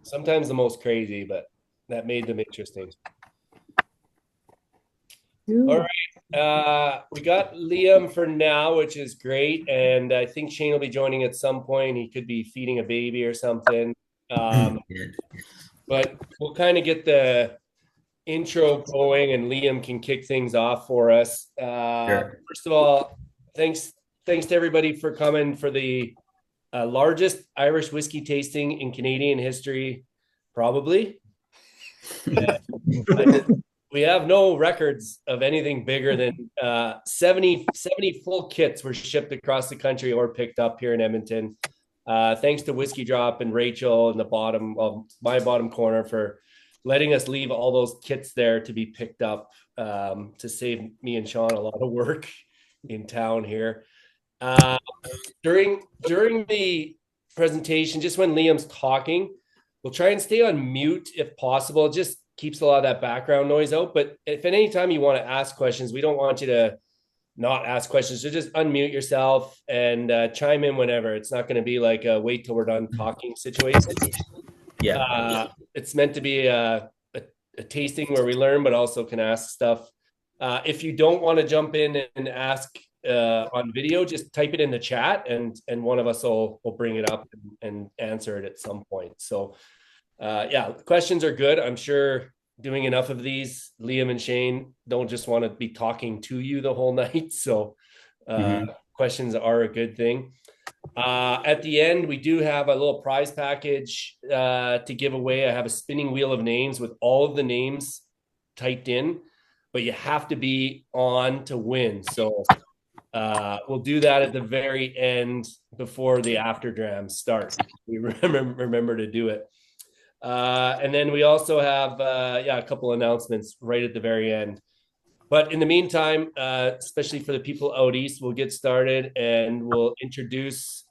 sometimes the most crazy, but that made them interesting. All Ooh. right. We got Liam for now, which is great. And I think Shane will be joining at some point. He could be feeding a baby or something. Yeah, But we'll kind of get the intro going and Liam can kick things off for us. sure. First of all, thanks to everybody for coming for the largest Irish whiskey tasting in Canadian history, probably. I just, we have no records of anything bigger than 70 full kits were shipped across the country or picked up here in Edmonton. Thanks to Whiskey Drop and Rachel in the bottom of my bottom corner for letting us leave all those kits there to be picked up, to save me and Sean a lot of work in town here. Uh, during the presentation, just when Liam's talking, we'll try and stay on mute if possible. It just keeps a lot of that background noise out. But if at any time you want to ask questions, we don't want you to not ask questions. So just unmute yourself and chime in whenever. It's not going to be like a wait till we're done talking situation. Yeah. It's meant to be a tasting where we learn, but also can ask stuff. If you don't want to jump in and ask on video, just type it in the chat and one of us will bring it up and answer it at some point. So yeah, questions are good. I'm sure doing enough of these, Liam and Shane don't just want to be talking to you the whole night. So questions are a good thing. At the end, we do have a little prize package to give away. I have a spinning wheel of names with all of the names typed in, but you have to be on to win. So we'll do that at the very end before the after drams start. We remember to do it. And then we also have a couple announcements right at the very end. But in the meantime, especially for the people out east, we'll get started and we'll introduce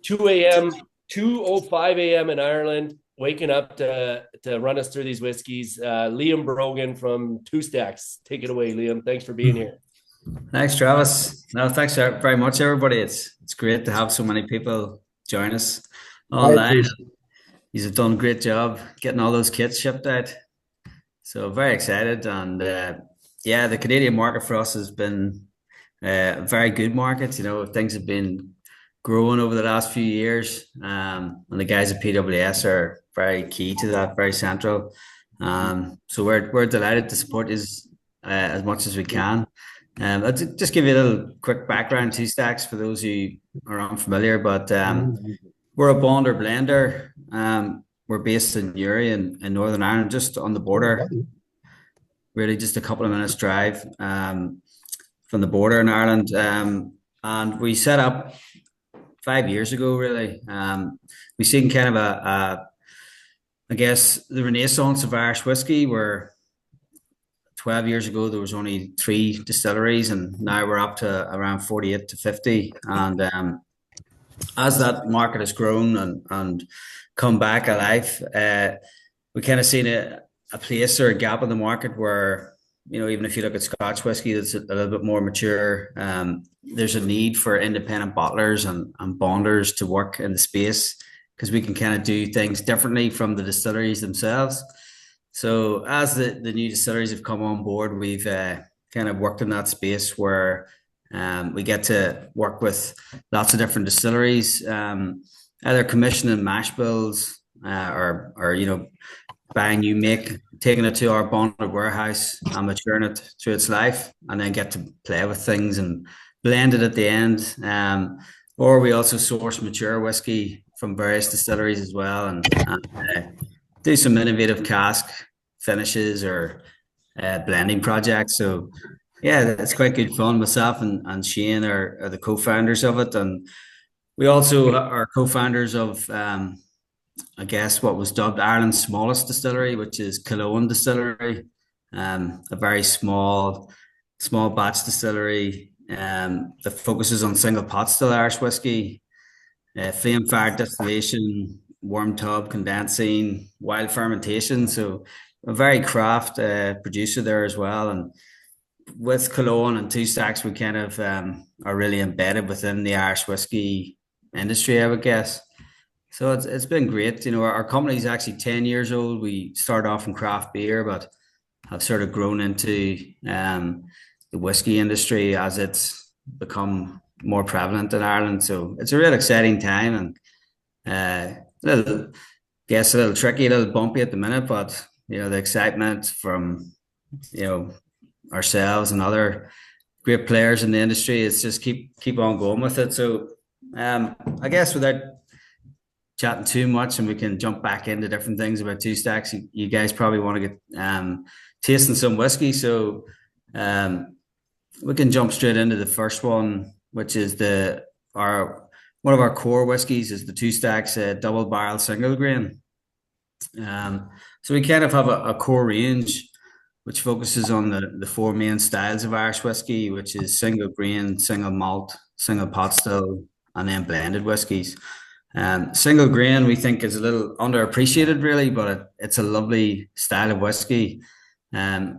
2 a.m., 2:05 a.m. in Ireland, waking up to run us through these whiskeys. Liam Brogan from Two Stacks. Take it away, Liam. Thanks for being here. Thanks, Travis. No, thanks very much, everybody. It's great to have so many people join us online. You've done a great job getting all those kits shipped out. So very excited. And yeah, the Canadian market for us has been a very good market. You know, things have been growing over the last few years. And the guys at PWS are very key to that, very central. So we're delighted to support you as much as we can. I'll just give you a little quick background, Two Stacks, for those who are unfamiliar. But we're a bonder blender. We're based in Newry in Northern Ireland, just on the border. Really, just a couple of minutes drive from the border in Ireland. And we set up 5 years ago, really. We seen kind of I guess, the renaissance of Irish whiskey, where 12 years ago there was only 3 distilleries, and now we're up to around 48 to 50. And as that market has grown and come back alive, we kind of seen a place or a gap in the market where, you know, even if you look at Scotch whiskey that's a little bit more mature, there's a need for independent bottlers and bonders to work in the space, because we can kind of do things differently from the distilleries themselves. So as the new distilleries have come on board, we've kind of worked in that space where we get to work with lots of different distilleries, either commissioning mash bills, or you know, buying new make, taking it to our bonded warehouse and maturing it through its life, and then get to play with things and blend it at the end. Or we also source mature whiskey from various distilleries as well, and do some innovative cask finishes or blending projects. So yeah, it's quite good fun. Myself and Shane are the co-founders of it, and we also are co-founders of I guess what was dubbed Ireland's smallest distillery, which is Cologne Distillery, a very small batch distillery that focuses on single pot still Irish whiskey, flame fired distillation, warm tub condensing, wild fermentation. So a very craft producer there as well. And with Cologne and Two Stacks, we kind of are really embedded within the Irish whiskey industry, I would guess. So it's been great. Our company's actually 10 years old. We started off in craft beer, but have sort of grown into the whiskey industry as it's become more prevalent in Ireland. So it's a real exciting time, and a little tricky, a little bumpy at the minute, but the excitement from you know ourselves and other great players in the industry is just keep on going with it. So I guess without chatting too much, and we can jump back into different things about two stacks. You guys probably want to get tasting some whiskey, so um, we can jump straight into the first one, which is the our one of our core whiskies is the two stacks double barrel single grain. So we kind of have a core range which focuses on the four main styles of Irish whiskey, which is single grain, single malt, single pot still, and then blended whiskies. Single grain we think is a little underappreciated, really, but it's a lovely style of whiskey.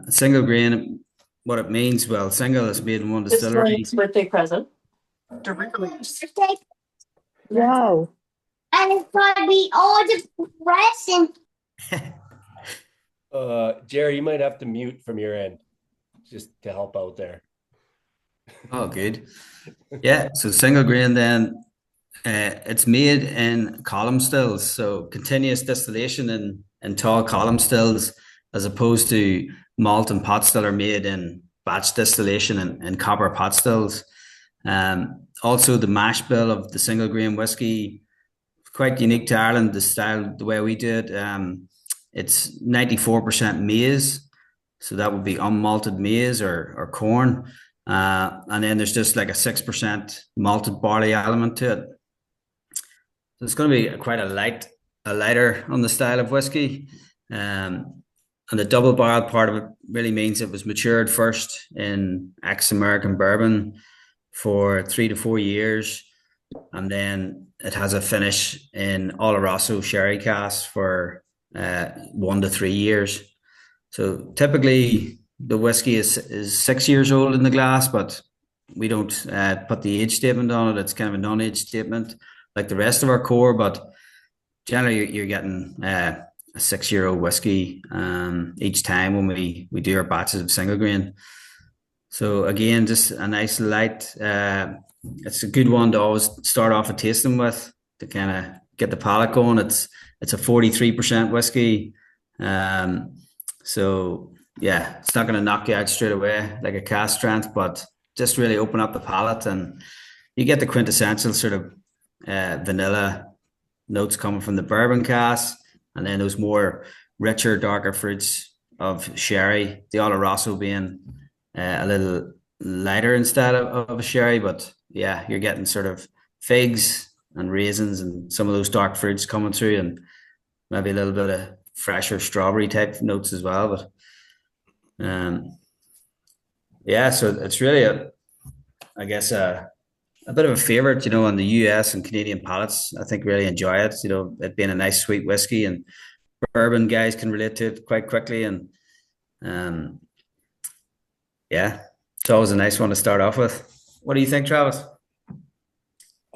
Single grain, what it means, well, single is made in one distillery. Birthday present. Wow. And it's gonna be all the presents. Jerry, you might have to mute from your end just to help out there. Oh, good. Yeah, so single grain then it's made in column stills, so continuous distillation in tall column stills, as opposed to malt and pot still are made in batch distillation in copper pot stills. Also, the mash bill of the single grain whiskey quite unique to Ireland. The style, the way we do it, it's 94% maize, so that would be unmalted maize or corn, and then there's just like a 6% malted barley element to it. So it's going to be quite a lighter on the style of whiskey. And the double barrel part of it really means it was matured first in ex-American bourbon for 3 to 4 years, and then it has a finish in Oloroso sherry cask for 1 to 3 years. So typically the whiskey is 6 years old in the glass, but we don't put the age statement on it. It's kind of a non-age statement like the rest of our core, but generally you're getting a 6-year-old whiskey each time when we do our batches of single grain. So again, just a nice light. It's a good one to always start off a tasting with to kind of get the palate going. It's a 43% whiskey. So yeah, it's not going to knock you out straight away like a cask strength, but just really open up the palate, and you get the quintessential sort of vanilla notes coming from the bourbon cask, and then those more richer, darker fruits of sherry. The Oloroso being a little lighter instead of a sherry, but yeah, you're getting sort of figs and raisins and some of those dark fruits coming through, and maybe a little bit of fresher strawberry type notes as well. But yeah, so it's really I guess a bit of a favorite, on the US and Canadian palates. I think really enjoy it, it being a nice sweet whiskey, and bourbon guys can relate to it quite quickly. And yeah, it's always a nice one to start off with. What do you think, Travis?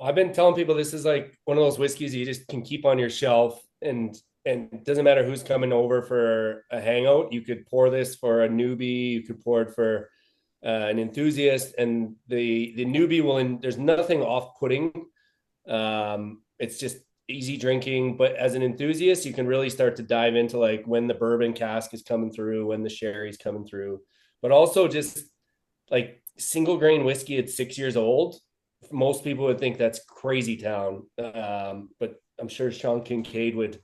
I've been telling people this is like one of those whiskeys you just can keep on your shelf, and it doesn't matter who's coming over for a hangout. You could pour this for a newbie, you could pour it for an enthusiast, and the newbie will. There's nothing off-putting. It's just easy drinking, but as an enthusiast, you can really start to dive into like when the bourbon cask is coming through, when the sherry's coming through, but also just like single grain whiskey at 6 years old. Most people would think that's crazy town, but I'm sure Sean Kincaid would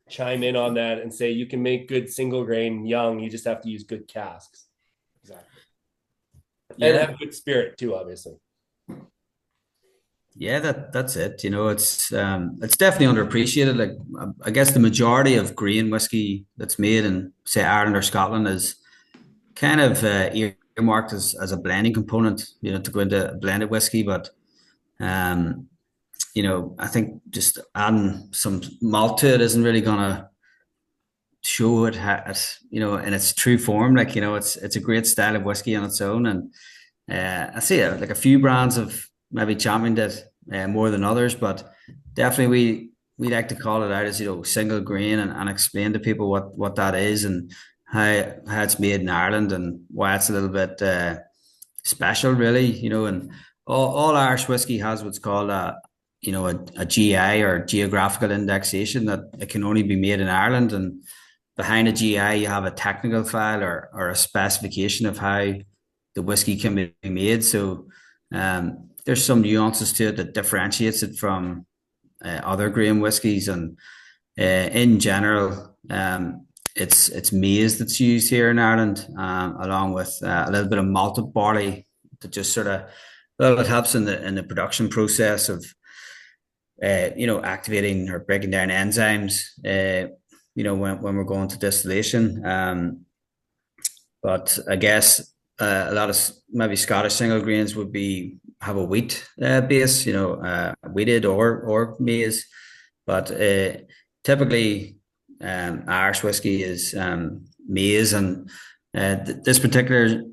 chime in on that and say you can make good single grain young. You just have to use good casks. Exactly. Yeah. And have good spirit too, obviously. Yeah, that's it. It's definitely underappreciated. Like I guess the majority of grain whiskey that's made in say Ireland or Scotland is kind of earmarked as a blending component, to go into blended whiskey. But I think just adding some malt to it isn't really gonna show it in its true form. Like, it's a great style of whiskey on its own, and I see like a few brands have maybe championed it more than others, but definitely we like to call it out as, single grain, and explain to people what that is, and how it's made in Ireland, and why it's a little bit special, really, and all Irish whiskey has what's called a GI, or geographical indexation, that it can only be made in Ireland. And behind a GI, you have a technical file, or a specification of how the whiskey can be made. So there's some nuances to it that differentiates it from other grain whiskies. And in general, it's maize that's used here in Ireland, along with a little bit of malted barley, that just sort of, well, it helps in the production process of activating or breaking down enzymes. When we're going to distillation. But I guess a lot of maybe Scottish single grains would have a wheat base, wheated or maize. But typically, Irish whiskey is maize, and this particular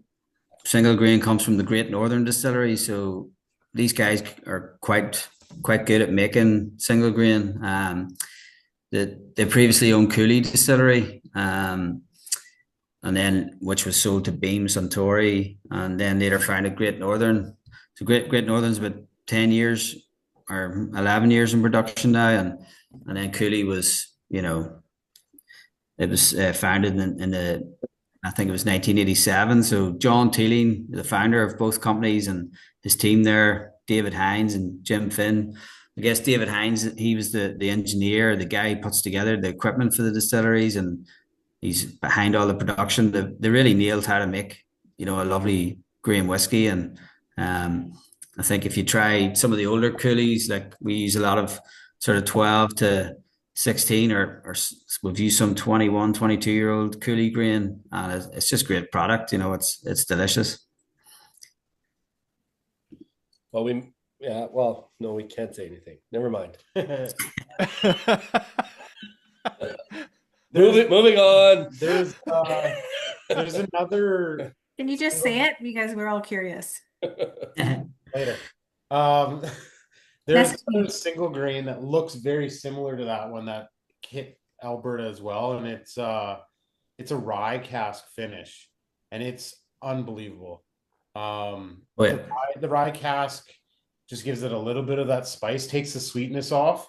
single grain comes from the Great Northern Distillery. So these guys are quite good at making single grain. They previously owned Cooley Distillery, and then which was sold to Beam Suntory, and then later founded Great Northern. So Great Northern's about 10 years or 11 years in production now, and then Cooley was, it was founded in the, I think it was 1987. So John Teeling, the founder of both companies, and his team there, David Hines and Jim Finn. I guess David Hines, he was the engineer, the guy who puts together the equipment for the distilleries, and he's behind all the production. They really nailed how to make, a lovely grain whiskey. And I think if you try some of the older coolies, like we use a lot of sort of 12 to 16, or we've used some 21, 22-year-old coolie grain, and it's just great product. It's delicious. Well, no, we can't say anything. Never mind. Moving on. There's another. Can you just say it, because we're all curious? Later. There's a single grain that looks very similar to that one that hit Alberta as well, and it's a rye cask finish, and it's unbelievable. The rye cask just gives it a little bit of that spice, takes the sweetness off.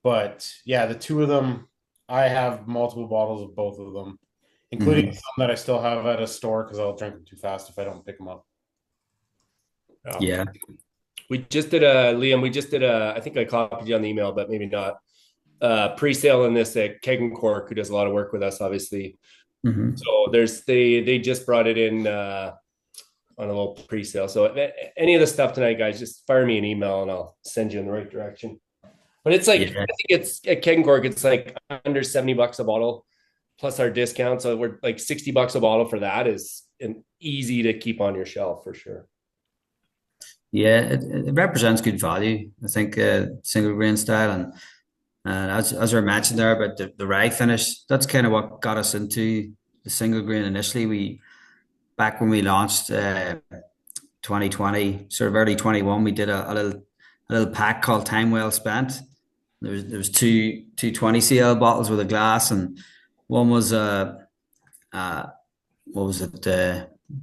But yeah, the two of them, I have multiple bottles of both of them, including some that I still have at a store because I'll drink them too fast if I don't pick them up. Yeah. We just did I think I copied you on the email, but maybe not. Pre-sale in this at Keg and Cork, who does a lot of work with us, obviously. Mm-hmm. So they just brought it in on a little pre-sale. So any of the stuff tonight, guys, just fire me an email and I'll send you in the right direction. But it's like, I think it's at Keg and Cork, it's like under $70 a bottle plus our discount. So we're like $60 a bottle for that is easy to keep on your shelf for sure. Yeah, it represents good value. I think single grain style, and as we mentioned there about the rye finish, that's kind of what got us into the single grain initially. Back when we launched 2020, sort of early 21, we did a little pack called Time Well Spent. There was two 20cl bottles with a glass, and one was what was it,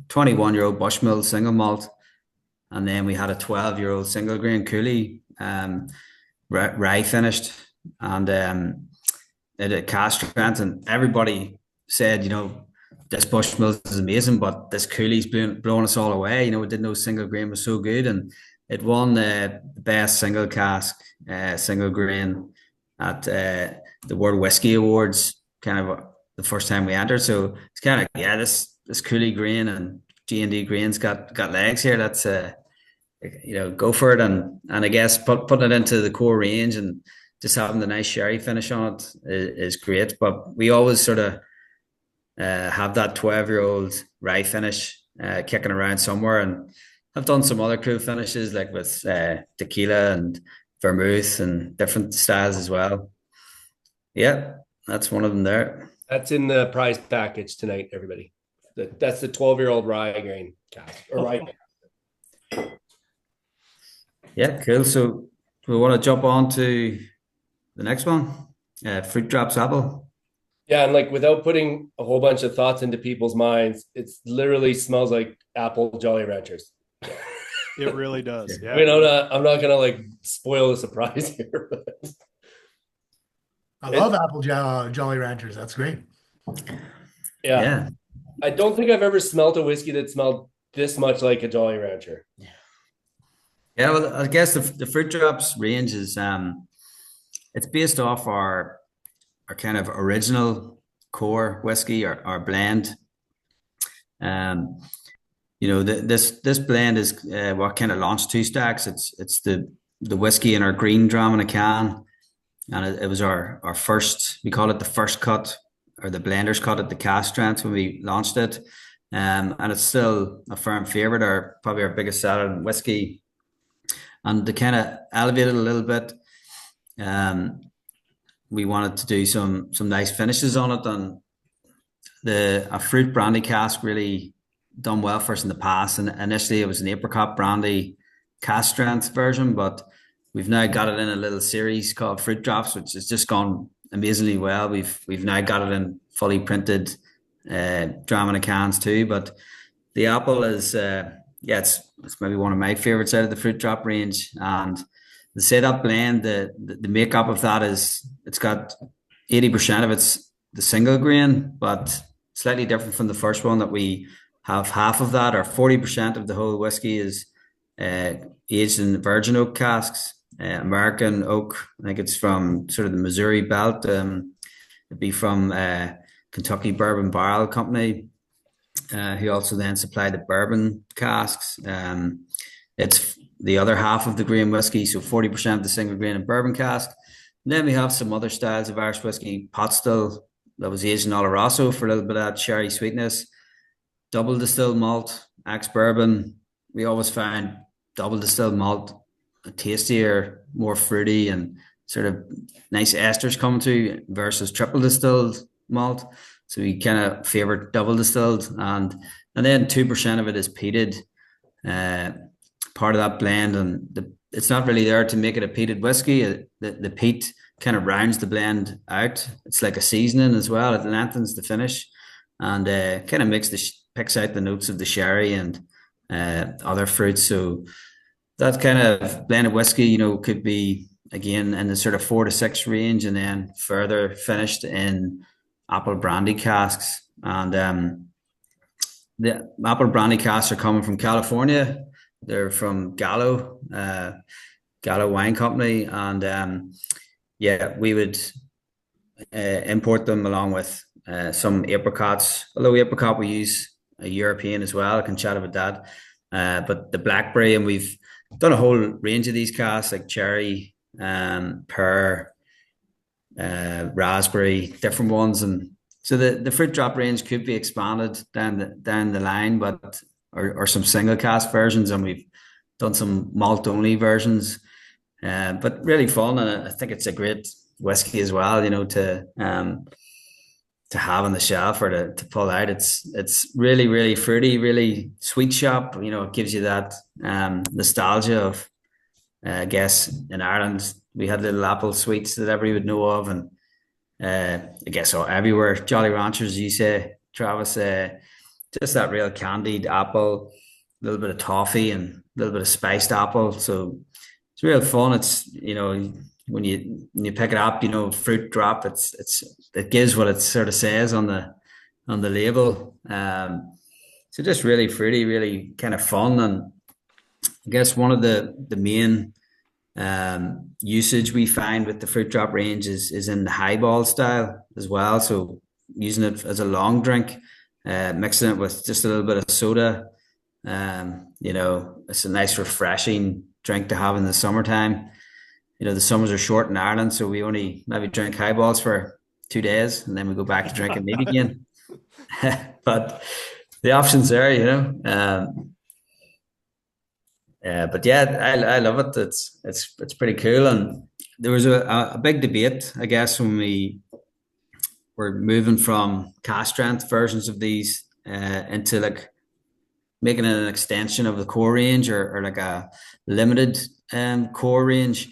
21-year-old Bushmill single malt. And then we had a 12-year-old single grain Cooley rye finished, and it had cask strength, and everybody said, this Bushmill is amazing, but this Cooley's blowing us all away. We didn't know single grain was so good, and it won the best single cask single grain at the World Whiskey Awards, kind of the first time we entered. So it's kind of this Cooley grain and G&D grain's got legs here. That's go for it, and I guess putting it into the core range and just having the nice sherry finish on it is great. But we always sort of have that 12-year-old rye finish kicking around somewhere, and I've done some other cool finishes like with tequila and vermouth and different styles as well. Yeah, that's one of them there. That's in the prize package tonight, everybody. That's the 12-year-old rye grain cask or rye. Yeah, cool. So we want to jump on to the next one, Fruit Drops Apple. Yeah, and like without putting a whole bunch of thoughts into people's minds, it literally smells like apple Jolly Ranchers. It really does. I mean, Yeah. I'm not gonna like spoil the surprise here, but I love apple Jolly Ranchers. That's great. yeah. Yeah. I don't think I've ever smelled a whiskey that smelled this much like a Jolly Rancher. Yeah, well, I guess the Fruit Drops range is it's based off our kind of original core whiskey or our blend. Um, this blend is what kind of launched Two Stacks. It's the whiskey in our green dram in a can, and it was our first. We call it the first cut, or the blenders cut at the cask strength when we launched it. And it's still a firm favorite, or probably our biggest selling whiskey. And to kind of elevate it a little bit, we wanted to do some nice finishes on it, and a fruit brandy cask really done well for us in the past. And initially it was an apricot brandy cask strength version, but we've now got it in a little series called Fruit Drops, which has just gone amazingly well. We've now got it in fully printed dram in a cans too. But the apple is it's maybe one of my favorites out of the Fruit Drop range. And to say that blend, the makeup of that is it's got 80% of it's the single grain, but slightly different from the first one that we have half of that, or 40% of the whole whiskey is aged in virgin oak casks, American oak. I think it's from sort of the Missouri belt. It'd be from Kentucky Bourbon Barrel Company, who also then supply the bourbon casks. It's the other half of the grain whiskey, so 40% of the single grain and bourbon cask. And then we have some other styles of Irish whiskey, pot still, that was aged in Oloroso for a little bit of that cherry sweetness. Double distilled malt, ex bourbon. We always find double distilled malt tastier, more fruity, and sort of nice esters coming through versus triple distilled malt. So we kind of favor double distilled, and then 2% of it is peated, part of that blend, and it's not really there to make it a peated whiskey. The peat kind of rounds the blend out. It's like a seasoning as well. It lengthens the finish, and kind of picks out the notes of the sherry and other fruits. So that kind of blended whiskey, could be again in the sort of 4 to 6 range, and then further finished in apple brandy casks. And the apple brandy casks are coming from California. They're from Gallo Wine Company, and we would import them along with some apricots. Although apricot we use a European as well. I can chat about that. But the blackberry, and we've done a whole range of these casks like cherry, pear, raspberry, different ones, and so the Fruit Drop range could be expanded down the line, but or some single cask versions, and we've done some malt only versions, but really fun, and I think it's a great whiskey as well, to have on the shelf or to pull out. It's really, really fruity, really sweet shop. It gives you that nostalgia of, I guess in Ireland we had little apple sweets that everybody would know of, and I guess everywhere. Jolly Ranchers, you say, Travis, just that real candied apple, a little bit of toffee and a little bit of spiced apple. So it's real fun. It's when you pick it up, Fruit Drop. It gives what it sort of says on the label. So just really fruity, really kind of fun, and I guess one of the main usage we find with the Fruit Drop range is in the highball style as well. So using it as a long drink, mixing it with just a little bit of soda. It's a nice refreshing drink to have in the summertime. The summers are short in Ireland, so we only maybe drink highballs for 2 days, and then we go back to drinking meat again. But the options there, but yeah, I love it. It's pretty cool, and there was a big debate, I guess, when we were moving from cask strength versions of these into like making it an extension of the core range, or like a limited core range.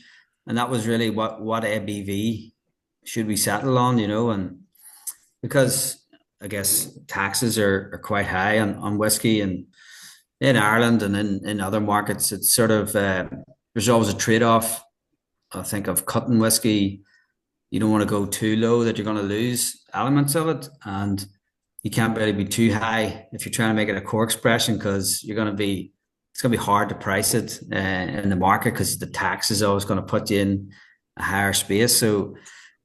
and that was really what ABV should we settle on, and because I guess taxes are quite high on whiskey, and in Ireland and in other markets, it's sort of there's always a trade-off. I think of cutting whiskey, you don't want to go too low that you're going to lose elements of it, and you can't really be too high if you're trying to make it a core expression because it's going to be hard to price it in the market because the tax is always going to put you in a higher space. So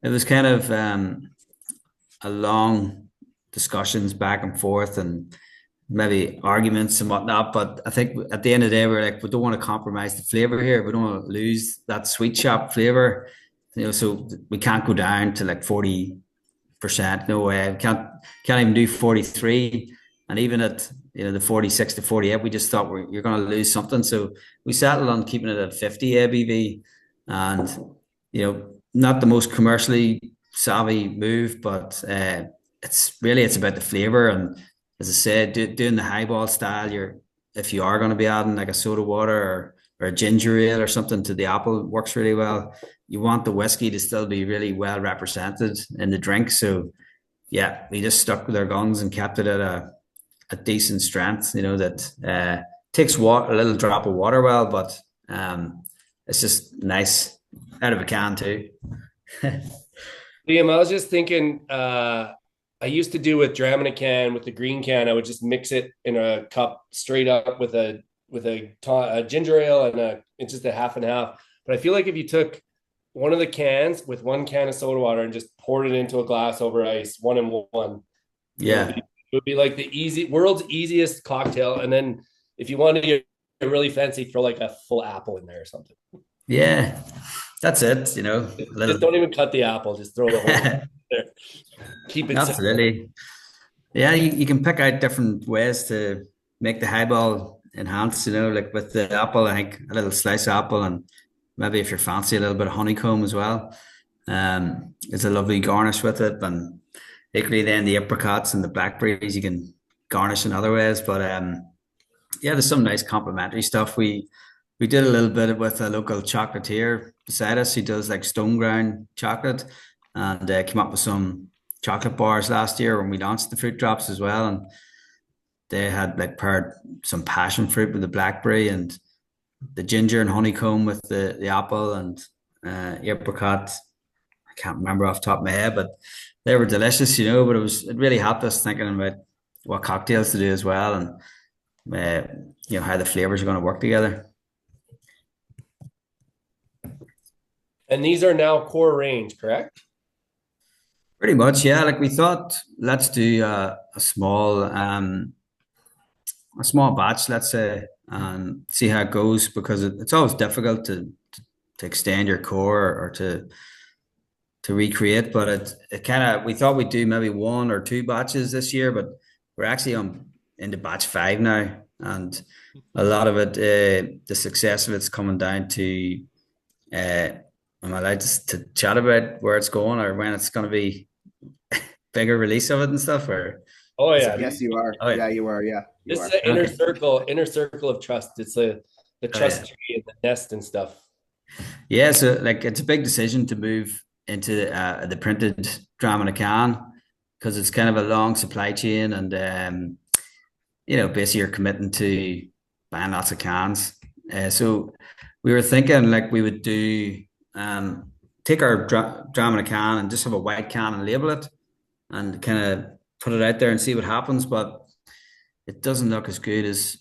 it was kind of a long discussions back and forth and maybe arguments and whatnot. But I think at the end of the day, we're like, we don't want to compromise the flavor here. We don't want to lose that sweet shop flavor, so we can't go down to like 40%. No way. We can't even do 43. And even at, the 46 to 48, we just thought you're going to lose something. So we settled on keeping it at 50 ABV, and, not the most commercially savvy move, but it's about the flavor. And as I said, doing the highball style, if you are going to be adding like a soda water or a ginger ale or something to the apple, works really well. You want the whiskey to still be really well represented in the drink. So yeah, we just stuck with our guns and kept it at a decent strength, that takes a little drop of water well, but it's just nice out of a can too. Liam, I was just thinking, I used to do with Dram in a can with the green can. I would just mix it in a cup straight up with a ginger ale and just a half and half. But I feel like if you took one of the cans with one can of soda water and just poured it into a glass over ice, 1 and 1, Yeah, it would be like the world's easiest cocktail. And then if you wanted to get really fancy, throw like a full apple in there or something. yeah, that's it. Just don't even cut the apple. Just throw the whole there. Keep it simple. Absolutely. Yeah, you can pick out different ways to make the highball enhance, like with the apple, I think a little slice of apple, and maybe if you're fancy, a little bit of honeycomb as well. It's a lovely garnish with it. And equally then the apricots and the blackberries, you can garnish in other ways. But yeah, there's some nice complementary stuff. We did a little bit with a local chocolatier beside us. He does like stone ground chocolate, and came up with some chocolate bars last year when we launched the fruit drops as well. And they had like paired some passion fruit with the blackberry and the ginger and honeycomb with the apple and apricot. I can't remember off the top of my head, but they were delicious, but it really helped us thinking about what cocktails to do as well, and how the flavors are going to work together. And these are now core range, correct? Pretty much, yeah. Like we thought, let's do a small batch, let's say, and see how it goes, because it's always difficult to extend your core or to recreate. But it kind of, we thought we'd do maybe 1 or 2 batches this year, but we're actually into batch 5 now, and a lot of it, the success of it's coming down to. Am I allowed to chat about where it's going or when it's going to be bigger release of it and stuff? Or Oh yeah, Yes, you are. Oh, yeah. Yeah, you are. Yeah, you this are. is an inner circle of trust. It's the trust yeah. tree and the nest and stuff. Yeah, so like it's a big decision to move into the printed dram in a can, because it's kind of a long supply chain, and basically you're committing to buying lots of cans. So we were thinking like we would do take our dram in a can and just have a white can and label it and kind of put it out there and see what happens. But it doesn't look as good as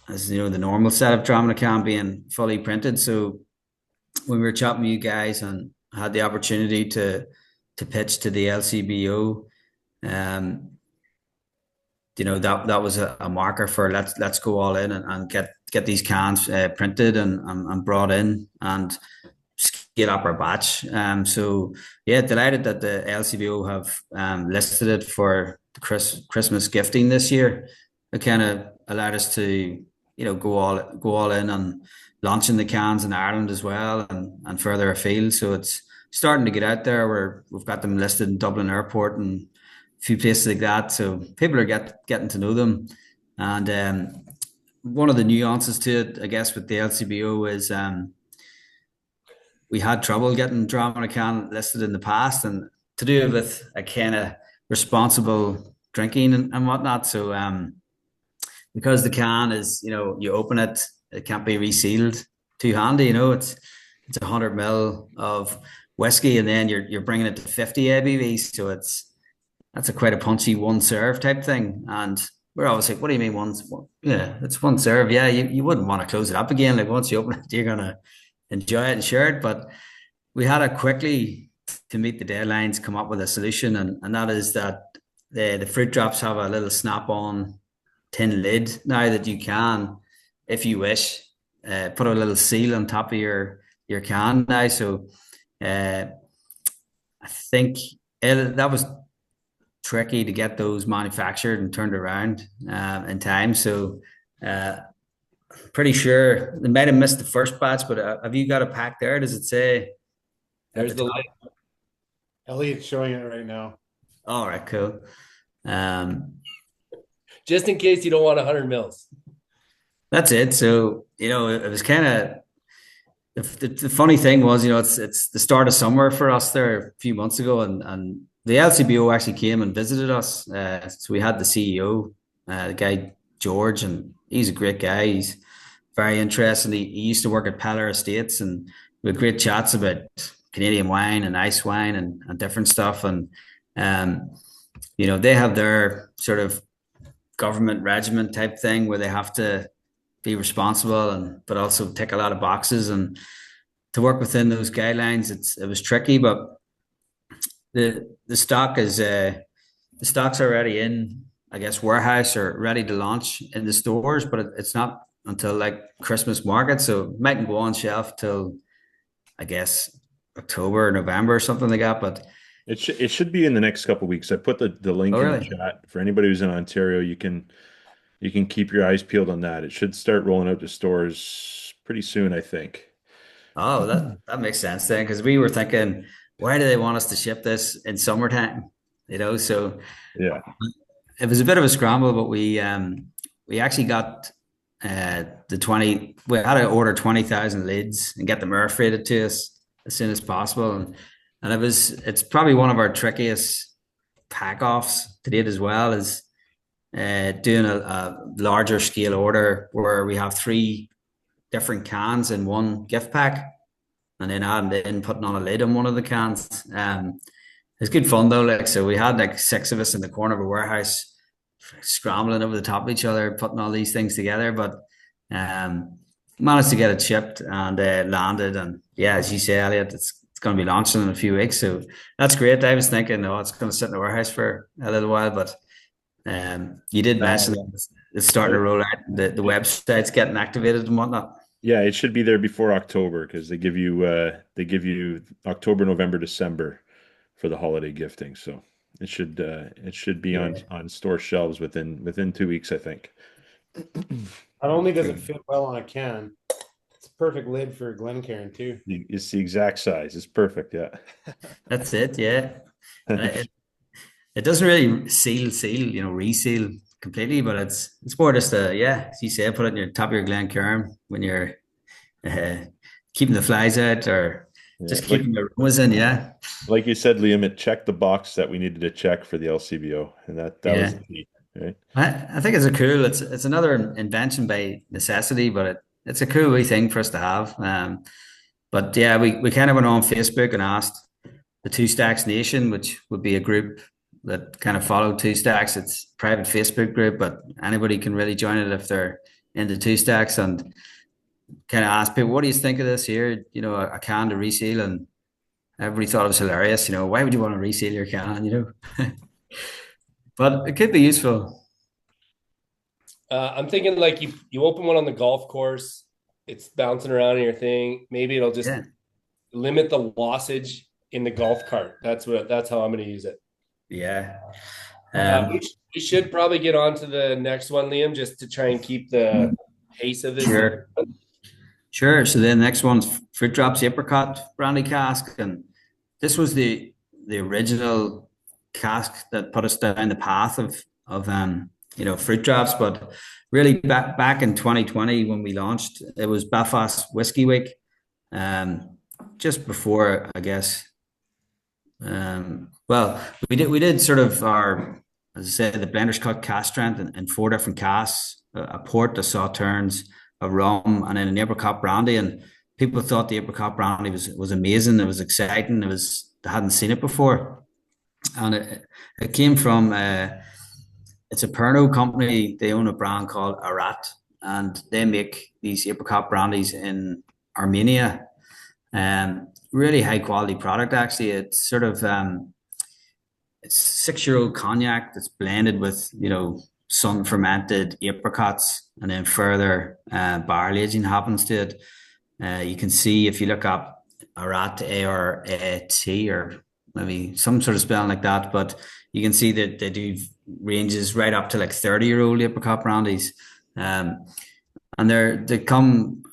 the normal set of dram in a can being fully printed. So when we were chatting with you guys and had the opportunity to pitch to the LCBO, that was a marker for let's go all in and get these cans printed and brought in and scale up our batch. So yeah, delighted that the LCBO have listed it for the Christmas gifting this year. It kind of allowed us to go all in on launching the cans in Ireland as well, and further afield. So it's starting to get out there. We've got them listed in Dublin Airport and a few places like that. So people are getting to know them. And one of the nuances to it, I guess, with the LCBO is we had trouble getting Dram on a can listed in the past, and to do it with a kind of responsible drinking and whatnot. So because the can is, you open it, it can't be resealed too handy. It's 100 ml of whiskey, and then you're bringing it to 50 ABV. So that's quite a punchy one serve type thing. And we're always like, what do you mean yeah, it's one serve. Yeah, you wouldn't want to close it up again. Like once you open it, you're gonna enjoy it and share it. But we had to quickly, to meet the deadlines, come up with a solution, and that is that the fruit drops have a little snap-on tin lid now that you can, if you wish, put a little seal on top of your can now. So I think that was tricky to get those manufactured and turned around in time. So pretty sure they might have missed the first batch, but have you got a pack there? Does it say? There's the lid. Elliot's showing it right now. All right, cool. Just in case you don't want 100 mils. That's it. So, it was kind of the funny thing was, it's the start of summer for us there a few months ago, and the LCBO actually came and visited us. So we had the CEO, the guy George, and he's a great guy. He's very interesting. He used to work at Peller Estates, and we had great chats about Canadian wine and ice wine and different stuff. And they have their sort of government regiment type thing where they have to be responsible but also tick a lot of boxes, and to work within those guidelines, it was tricky. But the stock's already in, I guess, warehouse or ready to launch in the stores, but it's not until like Christmas market, so it mightn't go on shelf till, I guess, October or November or something like that. But it should be in the next couple of weeks. I put the link in the chat for anybody who's in Ontario. You can keep your eyes peeled on that. It should start rolling out to stores pretty soon, I think. Oh, that makes sense then, because we were thinking, why do they want us to ship this in summertime? So yeah, it was a bit of a scramble, but we actually got the 20. We had to order 20,000 lids and get them air freighted to us as soon as possible, and it's probably one of our trickiest pack offs to date as well, is doing a larger scale order where we have 3 different cans in one gift pack, and then adding in putting on a lid on one of the cans. It's good fun though. Like, so we had like 6 of us in the corner of a warehouse scrambling over the top of each other, putting all these things together, but managed to get it shipped and landed. And yeah, as you say, Elliot, it's going to be launching in a few weeks, so that's great. I was thinking, it's going to sit in the warehouse for a little while, but you did mention that it's starting to roll out. The website's getting activated and whatnot. Yeah, it should be there before October, because they give you October, November, December for the holiday gifting. So it should be on store shelves within 2 weeks, I think. Not only does it fit well on a can, it's a perfect lid for Glencairn too. It's the exact size. It's perfect. Yeah. That's it. Yeah. It doesn't really seal, reseal completely, but it's more just as you say, put it in your top of your Glencairn when you're keeping the flies out, or just keeping the aromas in. Yeah. Like you said, Liam, it checked the box that we needed to check for the LCBO, and that was the key. Right? I think it's another invention by necessity, but it's a cool wee thing for us to have. But yeah, we kind of went on Facebook and asked the Two Stacks Nation, which would be a group that kind of followed Two Stacks. It's a private Facebook group, but anybody can really join it if they're into Two Stacks, and kind of asked people, what do you think of this here? A can to reseal, and everybody thought it was hilarious. Why would you want to reseal your can? But it could be useful. I'm thinking like you open one on the golf course, it's bouncing around in your thing. Maybe it'll just limit the lossage in the golf cart. That's how I'm going to use it. Yeah. We should probably get on to the next one, Liam, just to try and keep the pace of this. Sure. So the next one's Fruit Drops Apricot Brandy Cask, and this was the original cask that put us down the path of Fruit Drops. But really back in 2020 when we launched, it was Belfast Whiskey Week. just before, I guess. Well, we did sort of our, as I said, the blender's cut cask strength in four different casks: a port, a sauternes, a rum, and then an apricot brandy. And people thought the apricot brandy was amazing. It was exciting. They hadn't seen it before, and it came from it's a Pernod company. They own a brand called Arat, and they make these apricot brandies in Armenia. Really high quality product. Actually, it's sort of it's 6 year old cognac that's blended with sun fermented apricots, and then further barrel aging happens to it. You can see if you look up Arat, A-R-A-T, or maybe some sort of spelling like that, but you can see that they do ranges right up to like 30 year old apricot brandies. And they come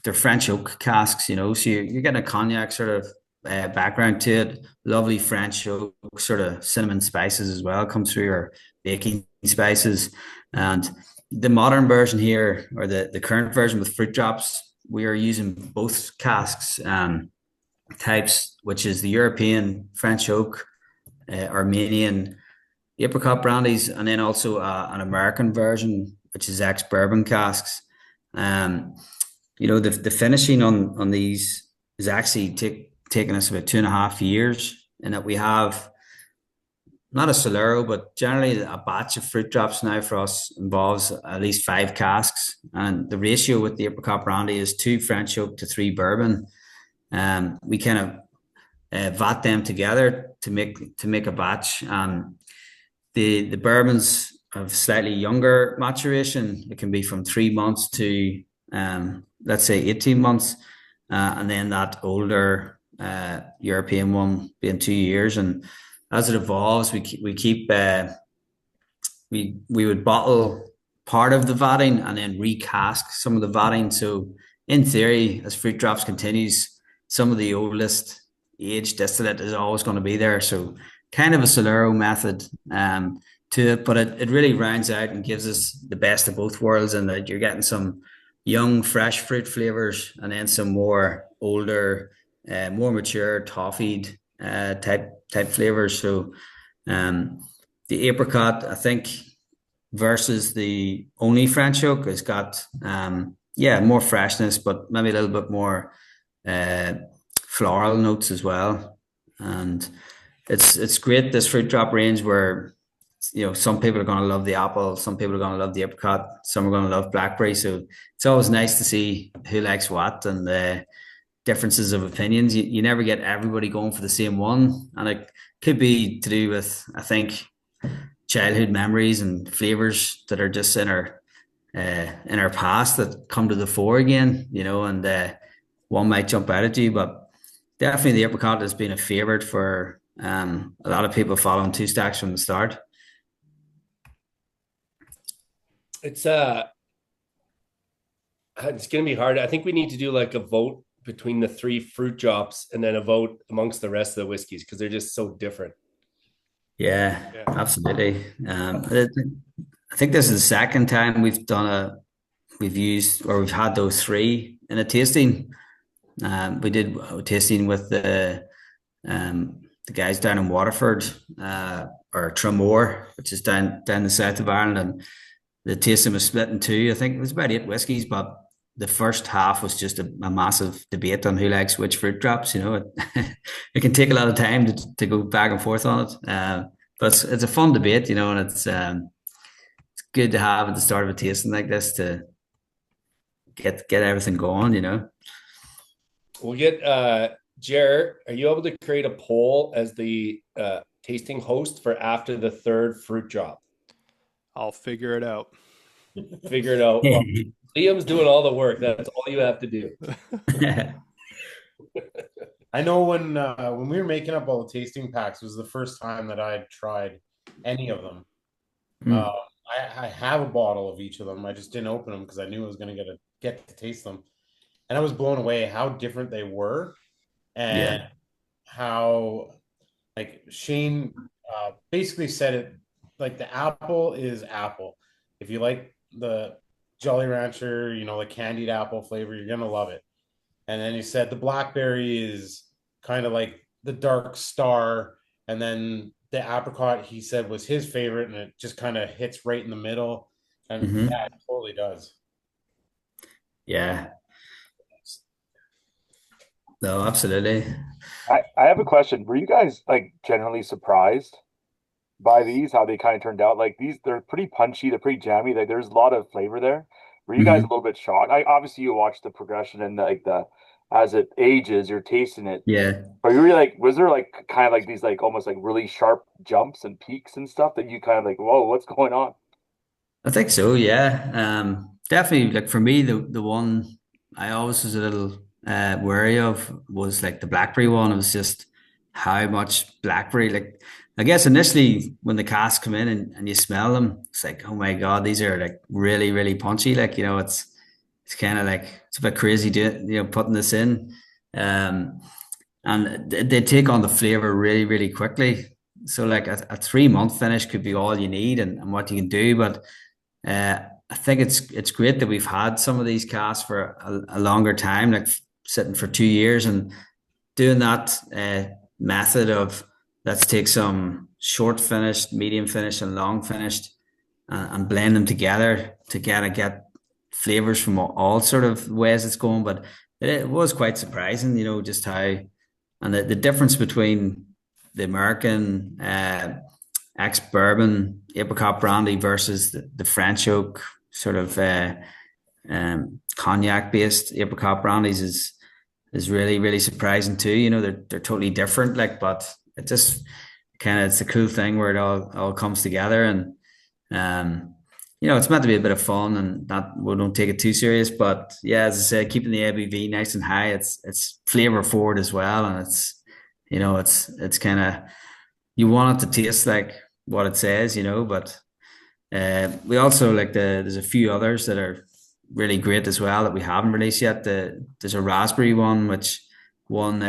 they're French oak casks, so you're getting a cognac sort of background to it. Lovely French oak, sort of cinnamon spices as well come through, or baking spices. And the modern version here, or the current version with fruit drops, we are using both casks types, which is the European French oak, Armenian apricot brandies, and then also an American version, which is ex bourbon casks. The finishing on these is actually taking us about 2.5 years, and that we have not a Solero, but generally a batch of fruit drops now for us involves at least 5 casks. And the ratio with the apricot brandy is 2 French oak to 3 bourbon. We kind of vat them together to make a batch. The bourbons have slightly younger maturation. It can be from 3 months to let's say 18 months, and then that older European one being 2 years. And as it evolves, we keep we would bottle part of the vatting and then recask some of the vatting. So in theory, as fruit drops continues, some of the oldest aged distillate is always going to be there. So kind of a Solero method to it, but it really rounds out and gives us the best of both worlds, and that you're getting some young, fresh fruit flavors, and then some more older, more mature, toffeed type flavors. So the apricot, I think, versus the only French oak, has got more freshness, but maybe a little bit more floral notes as well. And it's great, this fruit drop range, where some people are going to love the apple, some people are going to love the apricot, some are going to love blackberry. So it's always nice to see who likes what, and the differences of opinions. You never get everybody going for the same one, and it could be to do with, I think, childhood memories and flavors that are just in our past that come to the fore again. And one might jump out at you, but definitely the apricot has been a favorite for a lot of people following Two Stacks from the start. It's going to be hard. I think we need to do like a vote between the 3 fruit drops, and then a vote amongst the rest of the whiskeys, because they're just so different. Yeah, absolutely. I think this is the second time we've had those 3 in a tasting. We did a tasting with the guys down in Waterford, or Tramore, which is down the south of Ireland, and the tasting was split in 2. I think it was about 8 whiskies, but the first half was just a massive debate on who likes which fruit drops. It can take a lot of time to go back and forth on it, but it's a fun debate, and it's good to have at the start of a tasting like this to get everything going. We'll get Jer, are you able to create a poll as the tasting host for after the 3rd fruit drop? I'll figure it out. Figure it out. Well, Liam's doing all the work. That's all you have to do. I know when we were making up all the tasting packs, it was the first time that I had tried any of them. I have a bottle of each of them. I just didn't open them because I knew I was going to get to taste them, and I was blown away how different they were, and how, like, Shane basically said it, like, the apple is apple. If you like the Jolly Rancher, the candied apple flavor, you're gonna love it. And then he said the blackberry is kind of like the dark star, and then the apricot he said was his favorite, and it just kind of hits right in the middle. And Mhm. yeah, it totally does. Yeah. No, absolutely. I have a question. Were you guys like generally surprised by these, how they kind of turned out? Like these, they're pretty punchy, they're pretty jammy. Like there's a lot of flavor there. Were you guys a Mhm. little bit shocked? I obviously you watch the progression and like the as it ages, you're tasting it. Yeah. But you really like, was there like kind of like these like almost like really sharp jumps and peaks and stuff that you kind of like, whoa, what's going on? I think so, yeah. Definitely, like for me, the one I always was a little wary of was like the blackberry one. It was just how much blackberry. Like I guess initially when the casks come in and you smell them, it's like, oh my God, these are like really, really punchy. Like, it's kind of like it's a bit crazy doing, putting this in. Um, and they take on the flavor really, really quickly. So like a 3 month finish could be all you need and what you can do, but I think it's great that we've had some of these casts for a longer time, like sitting for 2 years and doing that method of let's take some short finished, medium finished, and long finished, and blend them together to kind of get flavors from all sort of ways it's going. But it was quite surprising, just how and the difference between the American ex bourbon apricot brandy versus the French oak sort of cognac based apricot brandies is really really surprising too. They're totally different. Like, but it just kind of it's a cool thing where it all comes together and it's meant to be a bit of fun and not we don't take it too serious. But yeah, as I said, keeping the ABV nice and high, it's flavor forward as well, and it's kind of you want it to taste like what it says, but we also like there's a few others that are really great as well that we haven't released yet. There's a raspberry one which won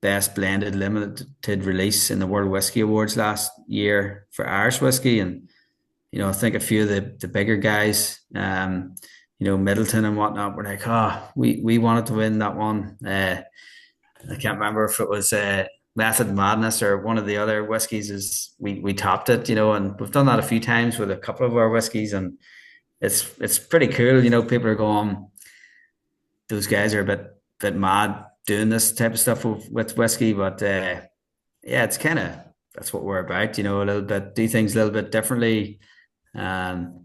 best blended limited release in the World Whiskey Awards last year for Irish whiskey, and I think a few of the bigger guys, Middleton and whatnot, were like, oh, we wanted to win that one. I can't remember if it was Method Madness or one of the other whiskies. Is we topped it, and we've done that a few times with a couple of our whiskies, and it's pretty cool. People are going, those guys are a bit mad doing this type of stuff with whiskey, but yeah, it's kind of that's what we're about. A little bit do things a little bit differently,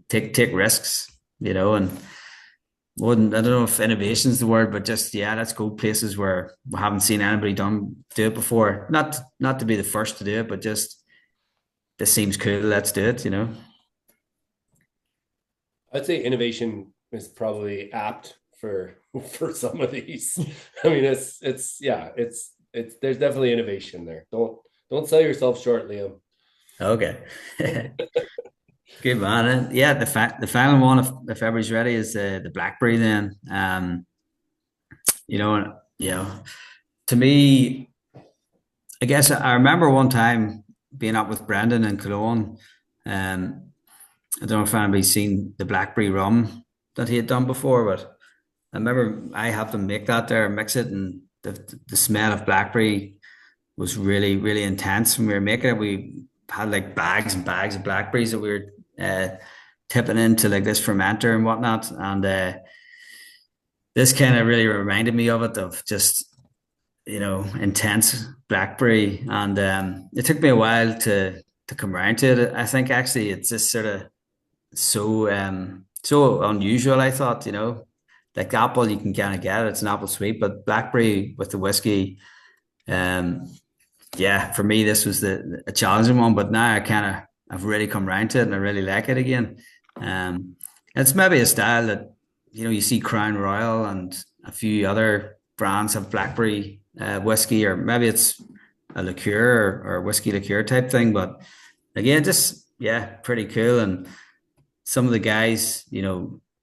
take risks, and wouldn't I don't know if innovation is the word, but just yeah, let's go places where we haven't seen anybody do it before. Not to be the first to do it, but just this seems cool. Let's do it. I'd say innovation is probably apt for some of these. I mean, it's there's definitely innovation there. Don't sell yourself short, Liam. Okay. Good man. And yeah, the final one, if everybody's ready, is the blackberry. Then, to me, I guess I remember one time being up with Brendan in Cologne. I don't know if anybody's seen the blackberry rum that he had done before, but I remember I helped him make that there, mix it, and the smell of blackberry was really, really intense when we were making it. We had like bags and bags of blackberries that we were tipping into like this fermenter and whatnot. And this kind of really reminded me of it, of just, intense blackberry. And it took me a while to come around to it. I think actually it's just sort of so unusual, I thought, like apple you can kind of get it, it's an apple sweet, but blackberry with the whiskey, yeah, for me this was a challenging one, but now I've really come around to it and I really like it again. It's maybe a style that you see Crown Royal and a few other brands have blackberry whiskey, or maybe it's a liqueur or whiskey liqueur type thing, but again, just yeah, pretty cool. And some of the guys,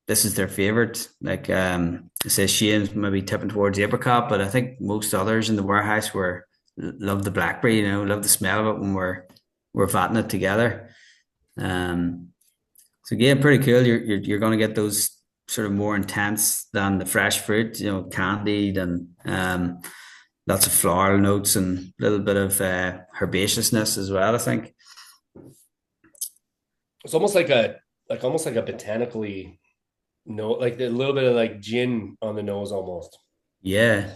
this is their favorite. Like it says Shane's maybe tipping towards apricot, but I think most others in the warehouse love the blackberry, love the smell of it when we're vatting it together. So yeah, pretty cool. You're going to get those sort of more intense than the fresh fruit, candied and lots of floral notes and a little bit of herbaceousness as well, I think. It's almost like a botanically note, like a little bit of like gin on the nose almost. Yeah.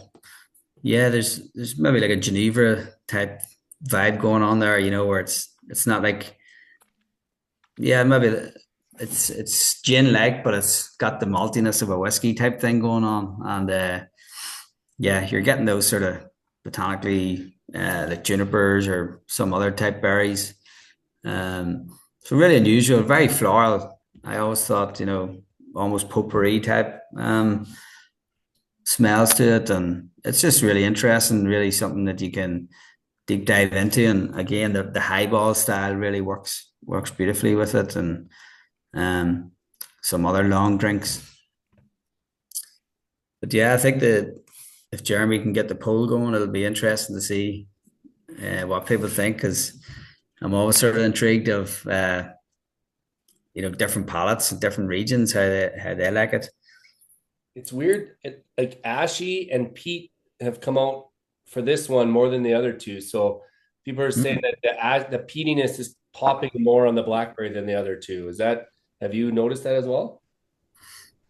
Yeah, there's maybe like a Geneva type vibe going on there, where it's not like, yeah, maybe it's gin like, but it's got the maltiness of a whiskey type thing going on. And yeah, you're getting those sort of botanically like junipers or some other type berries. So really unusual, very floral. I always thought, almost potpourri type smells to it, and it's just really interesting, really something that you can deep dive into. And again, the highball style really works beautifully with it, and um, some other long drinks. But yeah, I think that if Jeremy can get the poll going, it'll be interesting to see what people think, because I'm always sort of intrigued of different palates and different regions, how they like it. It's weird. Like Ashy and Pete have come out for this one more than the other two. So people are saying that the peatiness is popping more on the blackberry than the other two. Have you noticed that as well?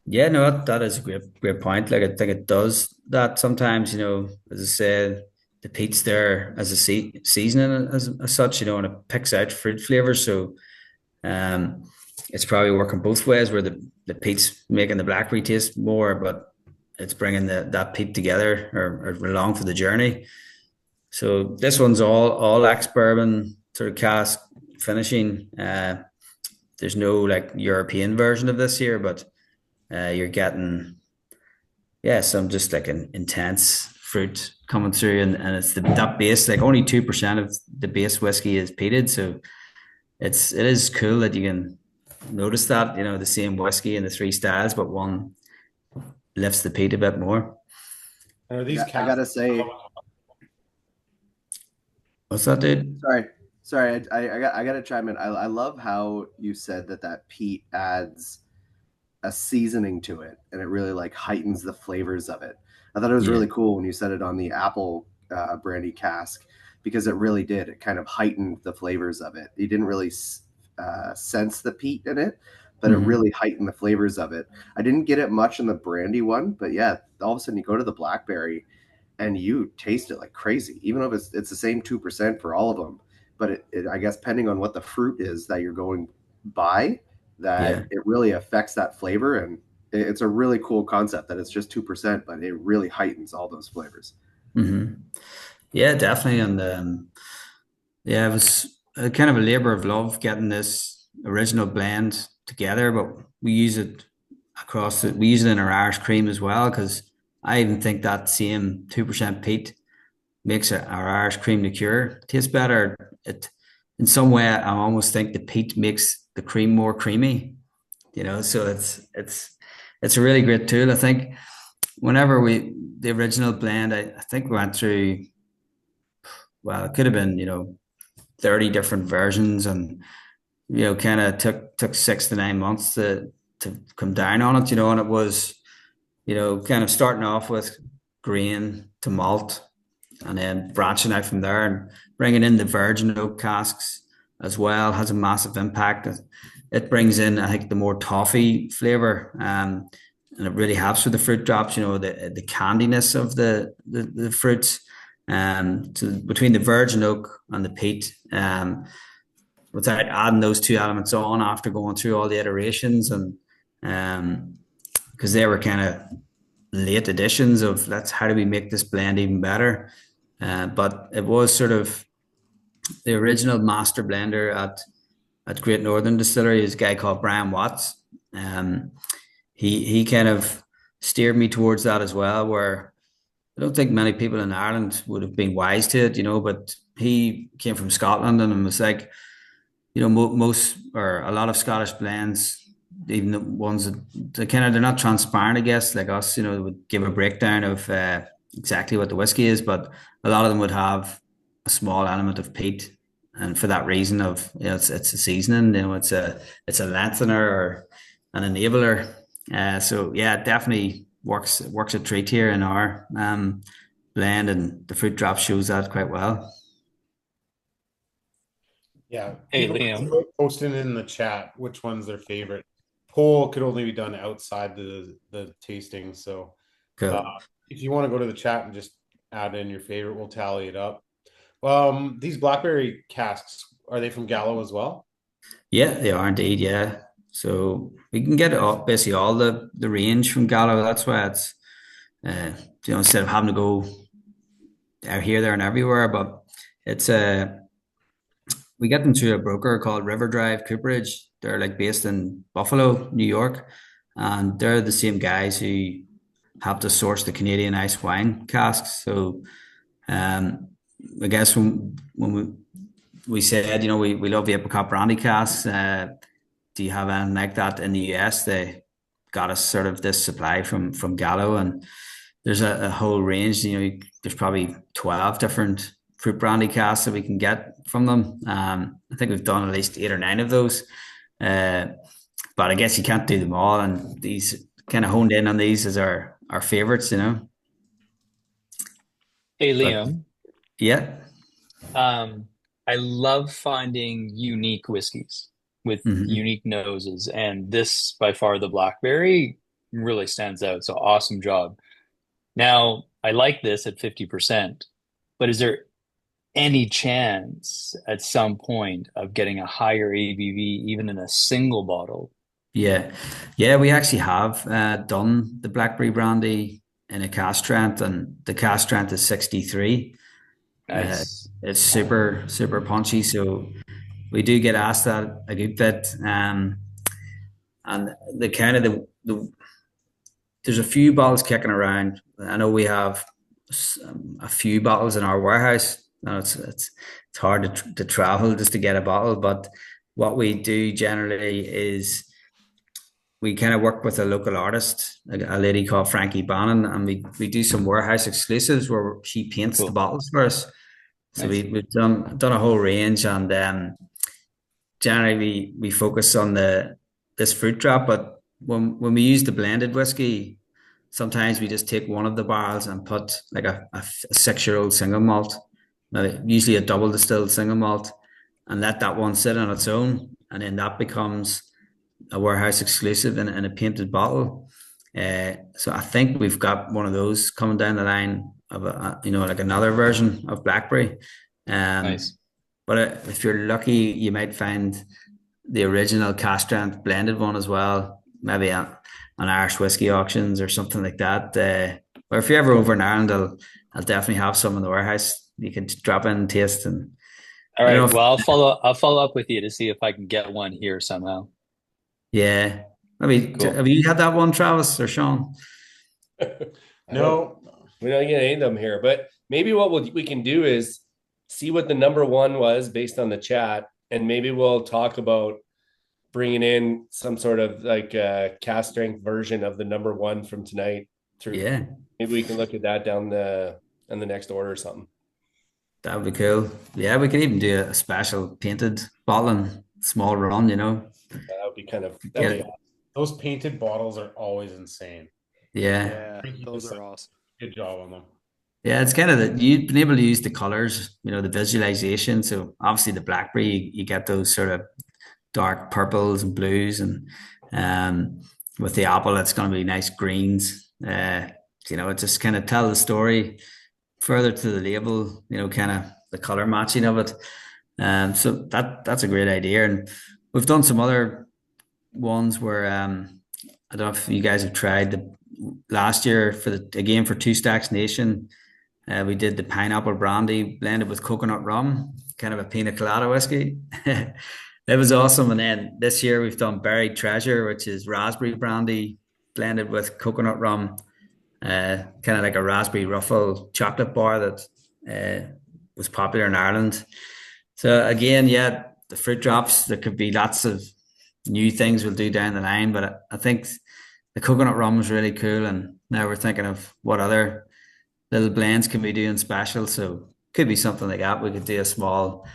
Yeah, no, that is a great point. Like, I think it does that sometimes, as I said, the peat's there as a seasoning as such, and it picks out fruit flavors. So um, it's probably working both ways, where the peat's making the blackberry taste more, but it's bringing that peat together or along for the journey. So this one's all ex bourbon sort of cask finishing. There's no like European version of this here, but you're getting, yeah, some just like an intense fruit coming through, and it's that base, like only 2% of the base whiskey is peated. So it is cool that you can notice that, the same whiskey in the three styles, but one lifts the peat a bit more. Are these I gotta say, What's that, dude? sorry, I gotta chime in. I love how you said that peat adds a seasoning to it, and it really like heightens the flavors of it. I thought it was really cool when you said it on the apple brandy cask, because it really did. It kind of heightened the flavors of it. You didn't really sense the peat in it, but it really heightened the flavors of it. I didn't get it much in the brandy one, but yeah, all of a sudden you go to the blackberry and you taste it like crazy, even if it's the same 2% for all of them. But it I guess depending on what the fruit is that you're going by, that it really affects that flavor. And it's a really cool concept that it's just 2%, but it really heightens all those flavors. Yeah, definitely. And yeah, it was kind of a labor of love getting this original blend together, but we use it we use it in our Irish cream as well, because I even think that same 2% peat makes our Irish cream liqueur taste better. In some way, I almost think the peat makes the cream more creamy, so it's a really great tool. I think whenever the original blend, I think we went through, well, it could have been, 30 different versions, and, kind of took 6 to 9 months to come down on it, and it was, kind of starting off with grain to malt, and then branching out from there and bringing in the virgin oak casks as well has a massive impact. It brings in, I think, the more toffee flavor, and it really helps with the fruit drops, the candiness of the fruits. So between the virgin oak and the peat, without adding those two elements on after going through all the iterations, and because they were kind of late additions of how do we make this blend even better. But it was sort of the original master blender at Great Northern Distillery is a guy called Brian Watts. He kind of steered me towards that as well, where I don't think many people in Ireland would have been wise to it, but he came from Scotland and was like, most or a lot of Scottish blends, even the ones that they're not transparent, I guess, like us, would give a breakdown of exactly what the whiskey is, but a lot of them would have a small element of peat, and for that reason of it's a seasoning, it's a lengthener or an enabler. So yeah, it definitely works a treat here in our blend, and the fruit drop shows that quite well. Yeah. Hey, People Liam. posting in the chat which one's their favorite. Poll could only be done outside the tasting. So Cool. if you want to go to the chat and just add in your favorite, we'll tally it up. These blackberry casks, are they from Gallo as well? Yeah, they are indeed. Yeah, so we can get basically all the range from Gallo. That's why it's instead of having to go here, there, and everywhere, but it's we get them through a broker called River Drive Cooperage. They're like based in Buffalo, New York, and they're the same guys who have to source the Canadian ice wine casks. So um, I guess when we said, we love the apricot brandy casks. Do you have anything like that in the US? They got us sort of this supply from Gallo, and there's a whole range. There's probably 12 different fruit brandy casks that we can get from them. I think we've done at least 8 or 9 of those. But I guess you can't do them all, and these kind of honed in on these as our favorites, Hey, But Liam. yeah. I love finding unique whiskeys with Mhm. unique noses, and this by far the blackberry really stands out. So awesome job. Now, I like this at 50%, but is there any chance at some point of getting a higher ABV even in a single bottle? Yeah, yeah, we actually have done the blackberry brandy in a cask strength, and the cask strength is 63. Uh, Nice. it's super, super punchy. So we do get asked that a good bit. And the kind of there's a few bottles kicking around. I know we have a few bottles in our warehouse. Now it's hard to travel just to get a bottle, but what we do generally is we kind of work with a local artist, a lady called Frankie Bannon, and we do some warehouse exclusives where she paints the Cool. bottles for us. So Nice. we've done a whole range, and generally we focus on this fruit drop. But when we use the blended whiskey, sometimes we just take one of the barrels and put like a 6-year-old single malt, usually a double distilled single malt, and let that one sit on its own, and then that becomes a warehouse exclusive in a painted bottle. So I think we've got one of those coming down the line of like another version of blackberry. Nice. But if you're lucky, you might find the original cask strength blended one as well. Maybe on Irish whiskey auctions or something like that. Or if you're ever over in Ireland, I'll definitely have some in the warehouse. You can drop in and taste. And All I don't know right. if Well, I'll follow up with you to see if I can get one here somehow. yeah. Maybe Cool. have you had that one, Travis or Sean? No. We don't get any of them here, but maybe what we can do is see what the number one was based on the chat, and maybe we'll talk about bringing in some sort of like cast strength version of the number one from tonight through. Yeah, Maybe we can look at that down the next order or something. that would be cool. Yeah, we could even do a special painted bottling, small run, That would be kind of Yeah. Those painted bottles are always insane. Yeah. Yeah, Thank you those for are awesome. Good job on them. Yeah, it's kind of you've been able to use the colors, the visualization. So obviously the blackberry, you get those sort of dark purples and blues, and with the apple, it's going to be nice greens. It just kind of tell the story further to the label. Kind of the color matching of it. So that's a great idea, and we've done some other ones where I don't know if you guys have tried the last year for Two Stacks Nation. We did the pineapple brandy blended with coconut rum, kind of a pina colada whiskey. It was awesome. And then this year we've done Buried Treasure, which is raspberry brandy blended with coconut rum, kind of like a raspberry ruffle chocolate bar that was popular in Ireland. So again, yeah, the fruit drops, there could be lots of new things we'll do down the line, but I think the coconut rum is really cool. And now we're thinking of what other little blends can we do in special. So could be something like that. We could do a small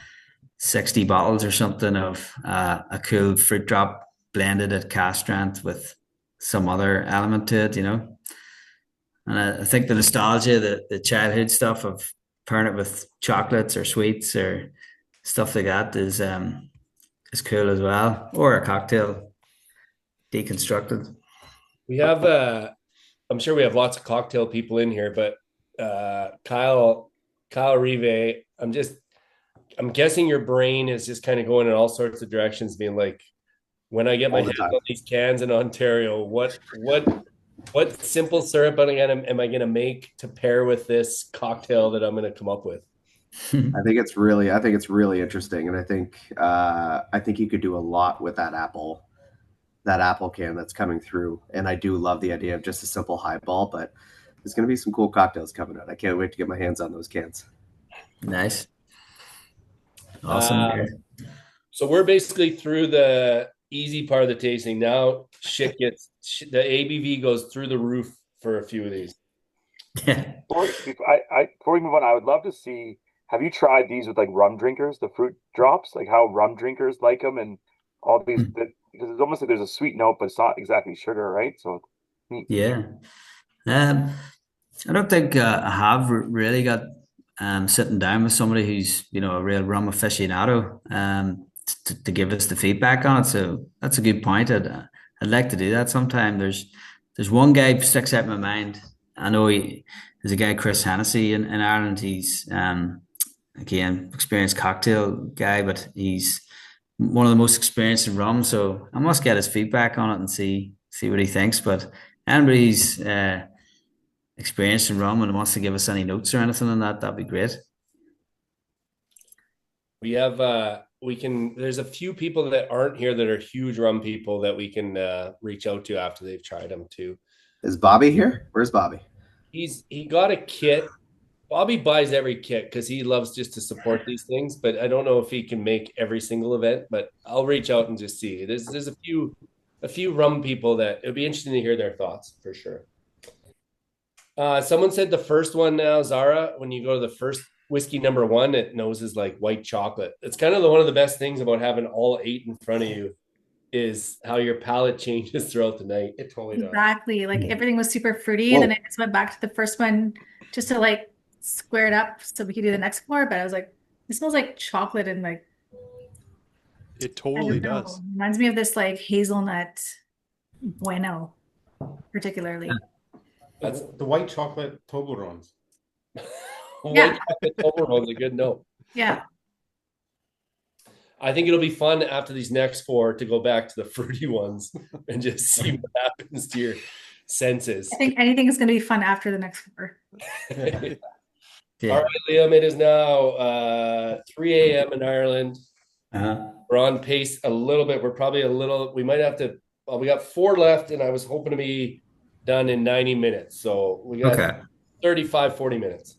60 bottles or something of a cool fruit drop blended at cask strength with some other element to it, you know. And I think the nostalgia, the childhood stuff of pairing it with chocolates or sweets or stuff like that is cool as well. Or a cocktail deconstructed. We have I'm sure we have lots of cocktail people in here, but Kyle Rive, I'm guessing your brain is just kind of going in all sorts of directions, being like, when I get my All the hands time. on these cans in Ontario, what simple syrup am I gonna make to pair with this cocktail that I'm gonna come up with? I think it's really interesting, and I think you could do a lot with that apple can that's coming through. And I do love the idea of just a simple highball, but there's going to be some cool cocktails coming out. I can't wait to get my hands on those cans. Nice. Awesome. So we're basically through the easy part of the tasting. Now the ABV goes through the roof for a few of these. Yeah. Before we move on, I would love to see. Have you tried these with like rum drinkers, the fruit drops, like how rum drinkers like them, and all these? Because it's almost like there's a sweet note, but it's not exactly sugar, right? So neat. Yeah. I don't think I have really got sitting down with somebody who's, you know, a real rum aficionado to give us the feedback on it. So that's a good point. I'd like to do that sometime. There's one guy who sticks out in my mind. I know there's a guy, Chris Hennessy in Ireland. He's again experienced cocktail guy, but he's one of the most experienced in rum. So I must get his feedback on it and see what he thinks. But anybody's experienced in rum and wants to give us any notes or anything on that, that'd be great. We have there's a few people that aren't here that are huge rum people that we can reach out to after they've tried them too. Is Bobby here? Where's Bobby? He got a kit. Bobby buys every kit because he loves just to support these things, but I don't know if he can make every single event, but I'll reach out and just see. There's a few rum people that it'd be interesting to hear their thoughts for sure. Someone said the first one now, Zara, when you go to the first whiskey number 1, it noses like white chocolate. It's kind of one of the best things about having all 8 in front of you is how your palate changes throughout the night. It totally does. Exactly. Like everything was super fruity, and then I just went back to the first one just to like square it up so we could do the next floor. But I was like, it smells like chocolate and like it totally does. Reminds me of this like hazelnut bueno, particularly. That's the white chocolate Toblerones. White chocolate Toblerone's a good note. Yeah. I think it'll be fun after these next 4 to go back to the fruity ones and just see what happens to your senses. I think anything is going to be fun after the next 4. Yeah. All right, Liam, it is now 3 a.m. in Ireland. We're on pace a little bit. We might have to, we got 4 left, and I was hoping to be done in 90 minutes. So we got 35, 40 minutes.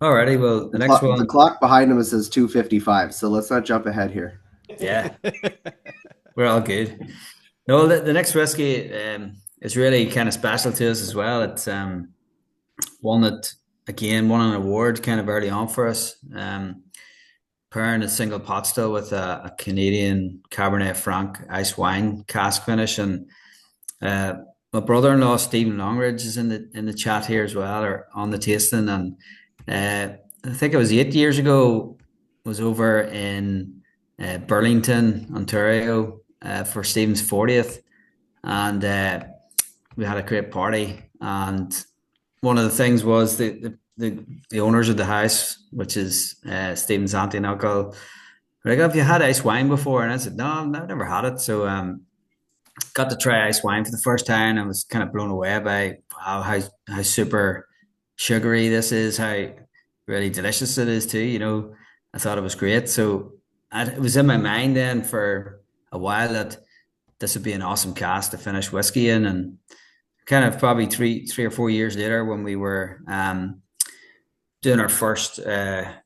Alrighty, well, the next one. The clock behind him says 2:55, so let's not jump ahead here. Yeah, we're all good. No, the next whiskey is really kind of special to us as well. It's one that, again, won an award kind of early on for us. Pairing a single pot still with a Canadian Cabernet Franc ice wine cask finish. And my brother-in-law, Stephen Longridge, is in the chat here as well, or on the tasting. And I think it was 8 years ago, was over in Burlington, Ontario, for Stephen's 40th. And we had a great party. And one of the things was the owners of the house, which is Stephen's auntie and uncle, were like, have you had ice wine before? And I said, no, I've never had it. So got to try ice wine for the first time. I was kind of blown away by how super sugary this is, how really delicious it is too. You know, I thought it was great. So it was in my mind then for a while that this would be an awesome cask to finish whiskey in. And kind of probably three or 4 years later, when we were doing our first, kind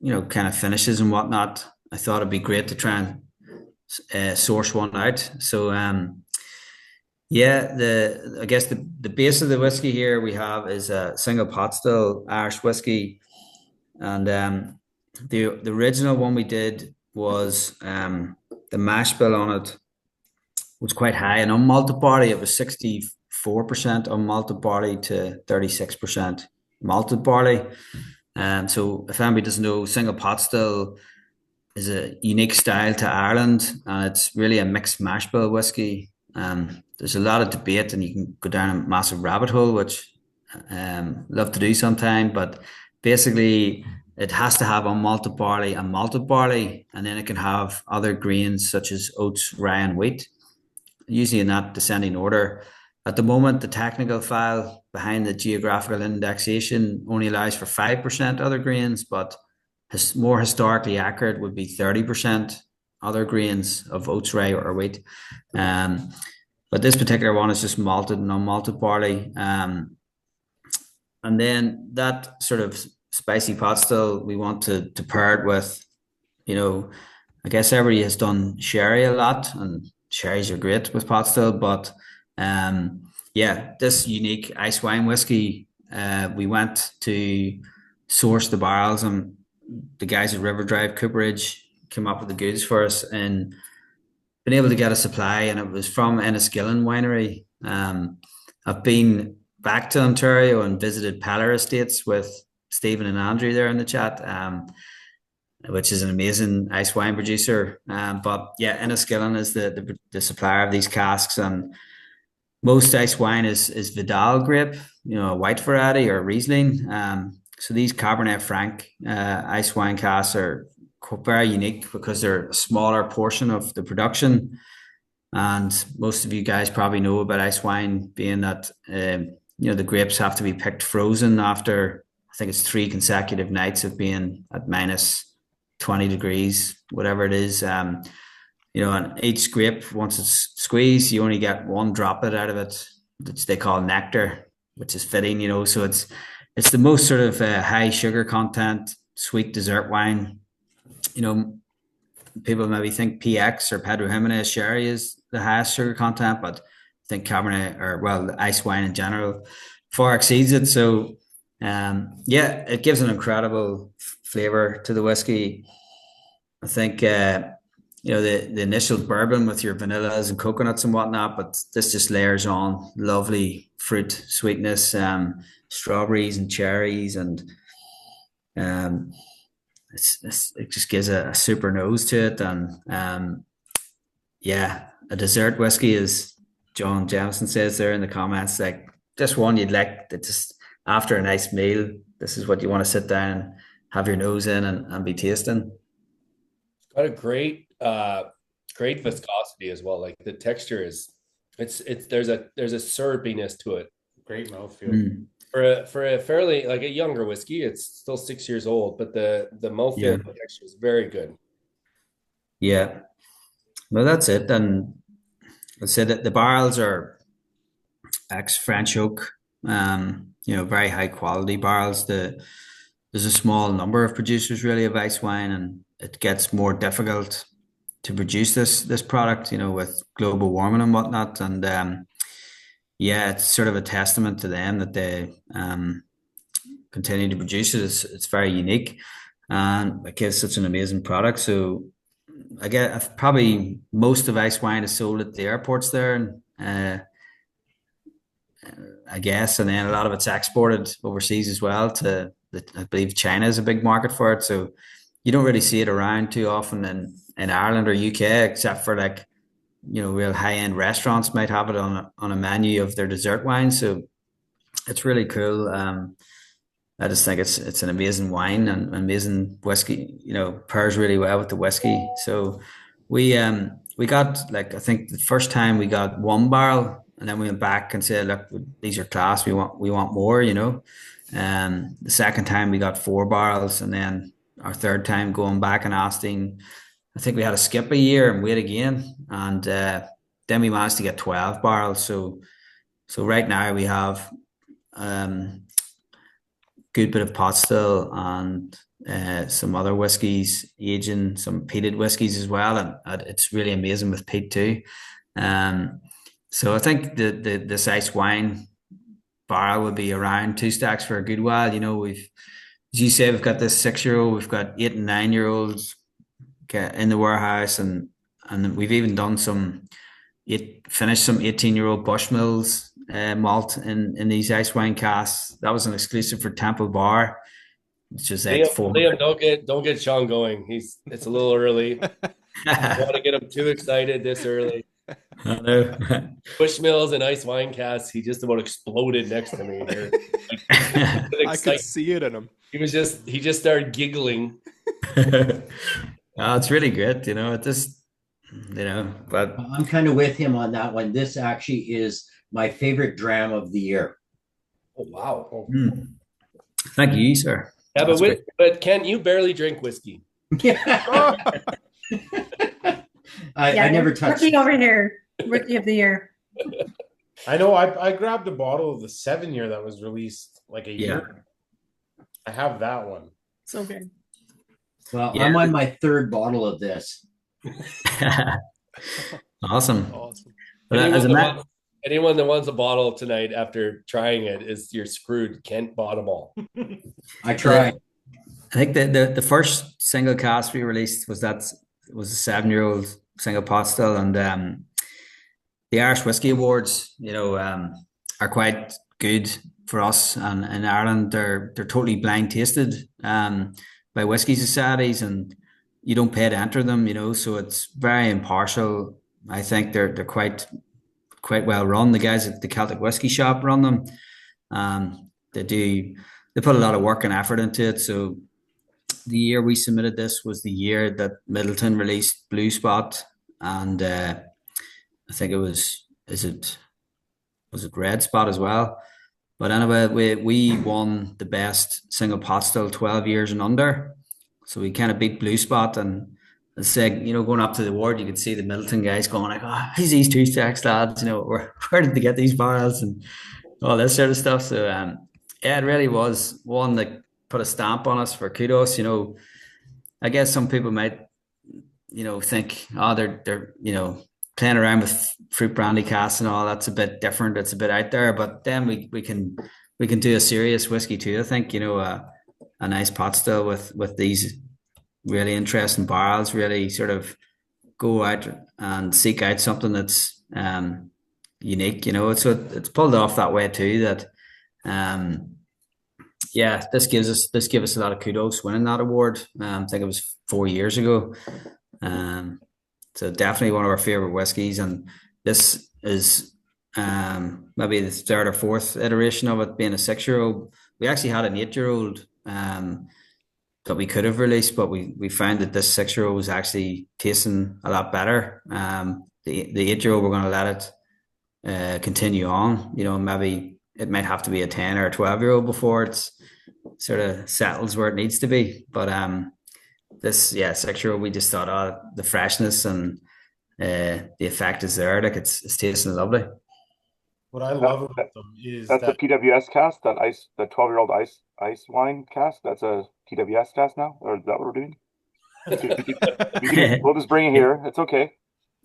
of finishes and whatnot, I thought it'd be great to try and source one out. So, I guess the base of the whiskey here we have is a single pot still Irish whiskey, and the original one we did was the mash bill on it was quite high, and on malted barley it was 64% on malted barley to 36% malted barley. So if anybody doesn't know, single pot still is a unique style to Ireland, and it's really a mixed mash bill whiskey. There's a lot of debate, and you can go down a massive rabbit hole, which love to do sometime. But basically, it has to have unmalted barley and malted barley, and then it can have other grains such as oats, rye, and wheat, usually in that descending order. At the moment, the technical file behind the geographical indexation only allows for 5% other grains, but more historically accurate would be 30% other grains of oats, rye, or wheat. But this particular one is just malted and unmalted barley. And then that sort of spicy pot still, we want to pair it with, I guess everybody has done sherry a lot, and sherries are great with pot still, but this unique ice wine whiskey, we went to source the barrels, and the guys at River Drive Cooperage came up with the goods for us and been able to get a supply, and it was from Enniskillen Winery. I've been back to Ontario and visited Peller Estates with Stephen and Andrew there in the chat, which is an amazing ice wine producer. But yeah, Enniskillen is the supplier of these casks, and most ice wine is Vidal grape, a white variety or Riesling. So these Cabernet Franc ice wine casks are very unique because they're a smaller portion of the production. And most of you guys probably know about ice wine being that, the grapes have to be picked frozen after, I think it's 3 consecutive nights of being at minus 20 degrees, whatever it is. And each grape, once it's squeezed, you only get one droplet out of it, which they call nectar, which is fitting, so it's the most sort of high sugar content, sweet dessert wine. People maybe think PX or Pedro Jimenez sherry is the highest sugar content, but I think Cabernet, the ice wine in general, far exceeds it. So, it gives an incredible flavor to the whiskey. I think, the initial bourbon with your vanillas and coconuts and whatnot, but this just layers on lovely fruit sweetness, strawberries and cherries, and it just gives a super nose to it. And a dessert whiskey, as John Jameson says there in the comments, like just one you'd like that just after a nice meal, this is what you want to sit down and have your nose in and be tasting. It's got a great viscosity as well. Like the texture is, there's a syrupiness to it. Great mouthfeel. For a fairly like a younger whiskey, it's still 6 years old, but the mouthfeel and the texture is very good. Yeah, well, that's it. And I said that the barrels are ex-French oak, very high quality barrels. There's a small number of producers really of ice wine, and it gets more difficult to produce this product, with global warming and whatnot. And it's sort of a testament to them that they continue to produce it. It's very unique, and it gives such an amazing product. So I get probably most of ice wine is sold at the airports there, and I guess, and then a lot of it's exported overseas as well I believe China is a big market for it. So you don't really see it around too often in Ireland or UK, except for like, real high-end restaurants might have it on a menu of their dessert wine. So it's really cool. I just think it's an amazing wine and amazing whiskey, pairs really well with the whiskey. So we got, like, I think the first time we got 1 barrel, and then we went back and said, look, these are class. We want more, The second time we got 4 barrels, and then our third time going back and asking, I think we had to skip a year and wait again. And then we managed to get 12 barrels. So right now we have good bit of pot still and some other whiskies aging, some peated whiskies as well. And it's really amazing with peat too. So I think this ice wine barrel would be around 2 stacks for a good while. We've, as you say, we've got this 6-year-old, we've got 8 and 9-year-olds in the warehouse, and we've even done some finished some 18-year-old Bushmills malt in these ice wine casks. That was an exclusive for Temple Bar, which is like Liam, don't get Sean going. It's a little early. I don't want to get him too excited this early. I know. Bushmills and ice wine casks. He just about exploded next to me here. I could see it in him. He just started giggling. It's really good, it just, but I'm kind of with him on that one. This actually is my favorite dram of the year. Oh, wow. Thank you, sir. Yeah, but Ken, you barely drink whiskey. I never touched Rookie over here. Rookie of the year. I know I grabbed a bottle of the 7-year that was released like a year. I have that one. So good. Well, I'm on my 3rd bottle of this. Awesome. Anyone that wants a bottle tonight after trying it you're screwed. Kent bought them all. I tried. I think the first single cask we released was a 7-year-old single pot still, and the Irish Whiskey Awards, are quite good for us, and in Ireland they're totally blind tasted by whiskey societies, and you don't pay to enter them, so it's very impartial. I think they're quite well run. The guys at the Celtic Whiskey Shop run them. They put a lot of work and effort into it. So the year we submitted this was the year that Middleton released Blue Spot, and I think it was Red Spot as well. But anyway, we won the best single pot still 12 years and under. So we kind of beat Blue Spot, and as I said, going up to the award, you could see the Middleton guys going like, "Oh, who's these 2 stacks lads? Where did they get these barrels and all this sort of stuff?" So yeah, it really was one that put a stamp on us for kudos. I guess some people might, think, they're playing around with fruit brandy casks and all. That's a bit different. It's a bit out there. But then we can do a serious whiskey too. I think a nice pot still with these really interesting barrels. Really sort of go out and seek out something that's unique. So it's pulled off that way too. That this gave us a lot of kudos winning that award. I think it was 4 years ago. So definitely one of our favorite whiskies, and this is maybe the 3rd or 4th iteration of it, being a 6-year-old. We actually had an 8-year-old that we could have released, but we found that this 6-year-old was actually tasting a lot better. The 8-year-old, we're going to let it continue on. Maybe it might have to be a 10 or a 12-year-old before it's sort of settles where it needs to be. But this 6-year-old, we just thought, the freshness and the effect is there. Like it's tasting lovely. What I love about them is that's a PWS cask, the 12-year-old ice wine cask. That's a PWS cask now, or is that what we're doing? We'll just bring it here. It's okay.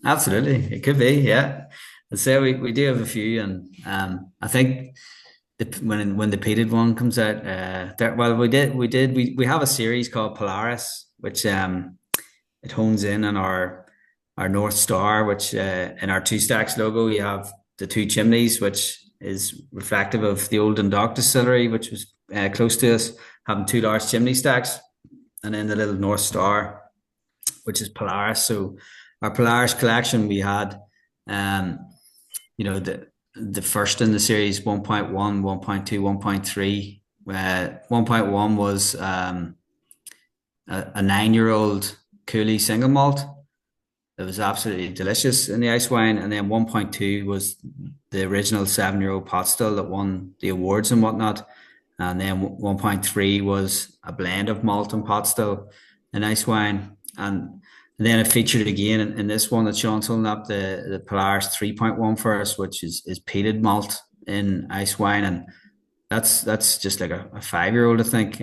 Absolutely, it could be. Yeah, I'd say we do have a few, and I think when the peated one comes out, we have a series called Polaris, which it hones in on our North Star, which in our 2 stacks logo you have the 2 chimneys, which is reflective of the old Dundalk distillery, which was close to us, having 2 large chimney stacks, and then the little North Star, which is Polaris. So our Polaris collection, we had the first in the series 1.1, 1.2, 1.3. 1.1 was a 9-year-old Cooley single malt. It was absolutely delicious in the ice wine. And then 1.2 was the original 7-year-old pot still that won the awards and whatnot. And then 1.3 was a blend of malt and pot still in ice wine. And then it featured again in this one that Sean's holding up, the Polaris 3.1 for us, which is peated malt in ice wine. And that's just like a 5-year-old, I think.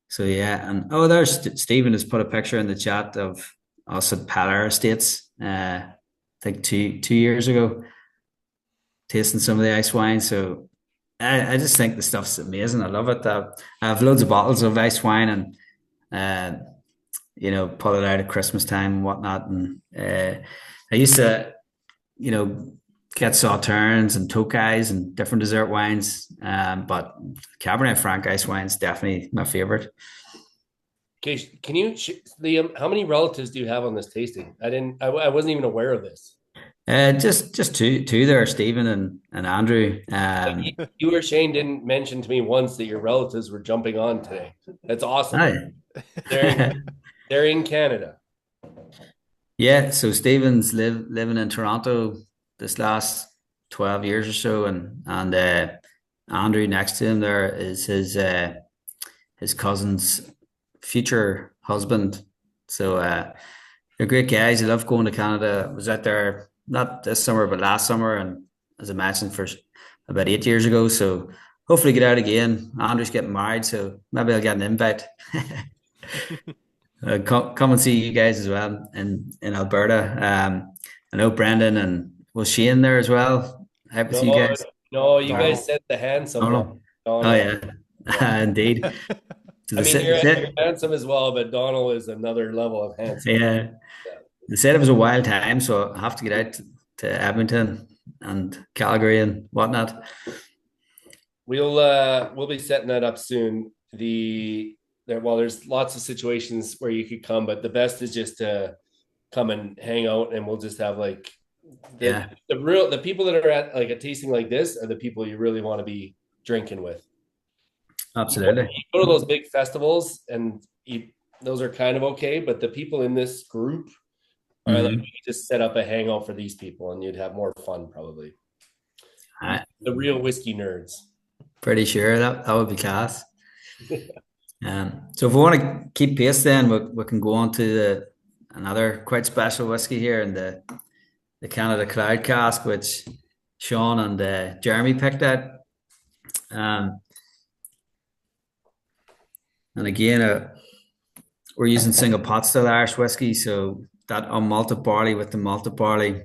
So yeah, and there's Stephen has put a picture in the chat of us at Palar Estates, I think two years ago, tasting some of the ice wine. So I just think the stuff's amazing. I love it. I have loads of bottles of ice wine, and pull it out at Christmas time and whatnot. And I used to, get sauternes and tokais and different dessert wines. But Cabernet Franc ice wine is definitely my favorite. Okay, can you, Liam, how many relatives do you have on this tasting? I wasn't even aware of this. Just two there, Stephen and Andrew. You or Shane didn't mention to me once that your relatives were jumping on today. That's awesome. Hi. They're in Canada. Yeah, so Stephen's living in Toronto this last 12 years or so, and Andrew next to him there is his cousin's future husband. So they're great guys. I love going to Canada. I was out there not this summer but last summer, and as I mentioned, for about 8 years ago. So hopefully get out again. Andrew's getting married, so maybe I'll get an invite. Come and see you guys as well in Alberta. I know Brendan and was Shane there as well. Happy to see you guys. No, you guys said the handsome one. Oh yeah, indeed. So you're handsome as well, but Donald is another level of handsome. Yeah. They said it was a wild time, so I have to get out to Edmonton and Calgary and whatnot. We'll be setting that up soon. There's lots of situations where you could come, but the best is just to come and hang out, and we'll just have the people that are at like a tasting like this are the people you really want to be drinking with. Absolutely. You go to those big festivals and those are kind of okay, but the people in this group are like, you just set up a hangout for these people and you'd have more fun probably. The real whiskey nerds. Pretty sure that would be class. So if we want to keep pace, then we can go on to another quite special whiskey here in the Canada Cloud Cask, which Sean and Jeremy picked out. And again, we're using single pot still Irish whiskey, so that unmalted barley with the malted barley.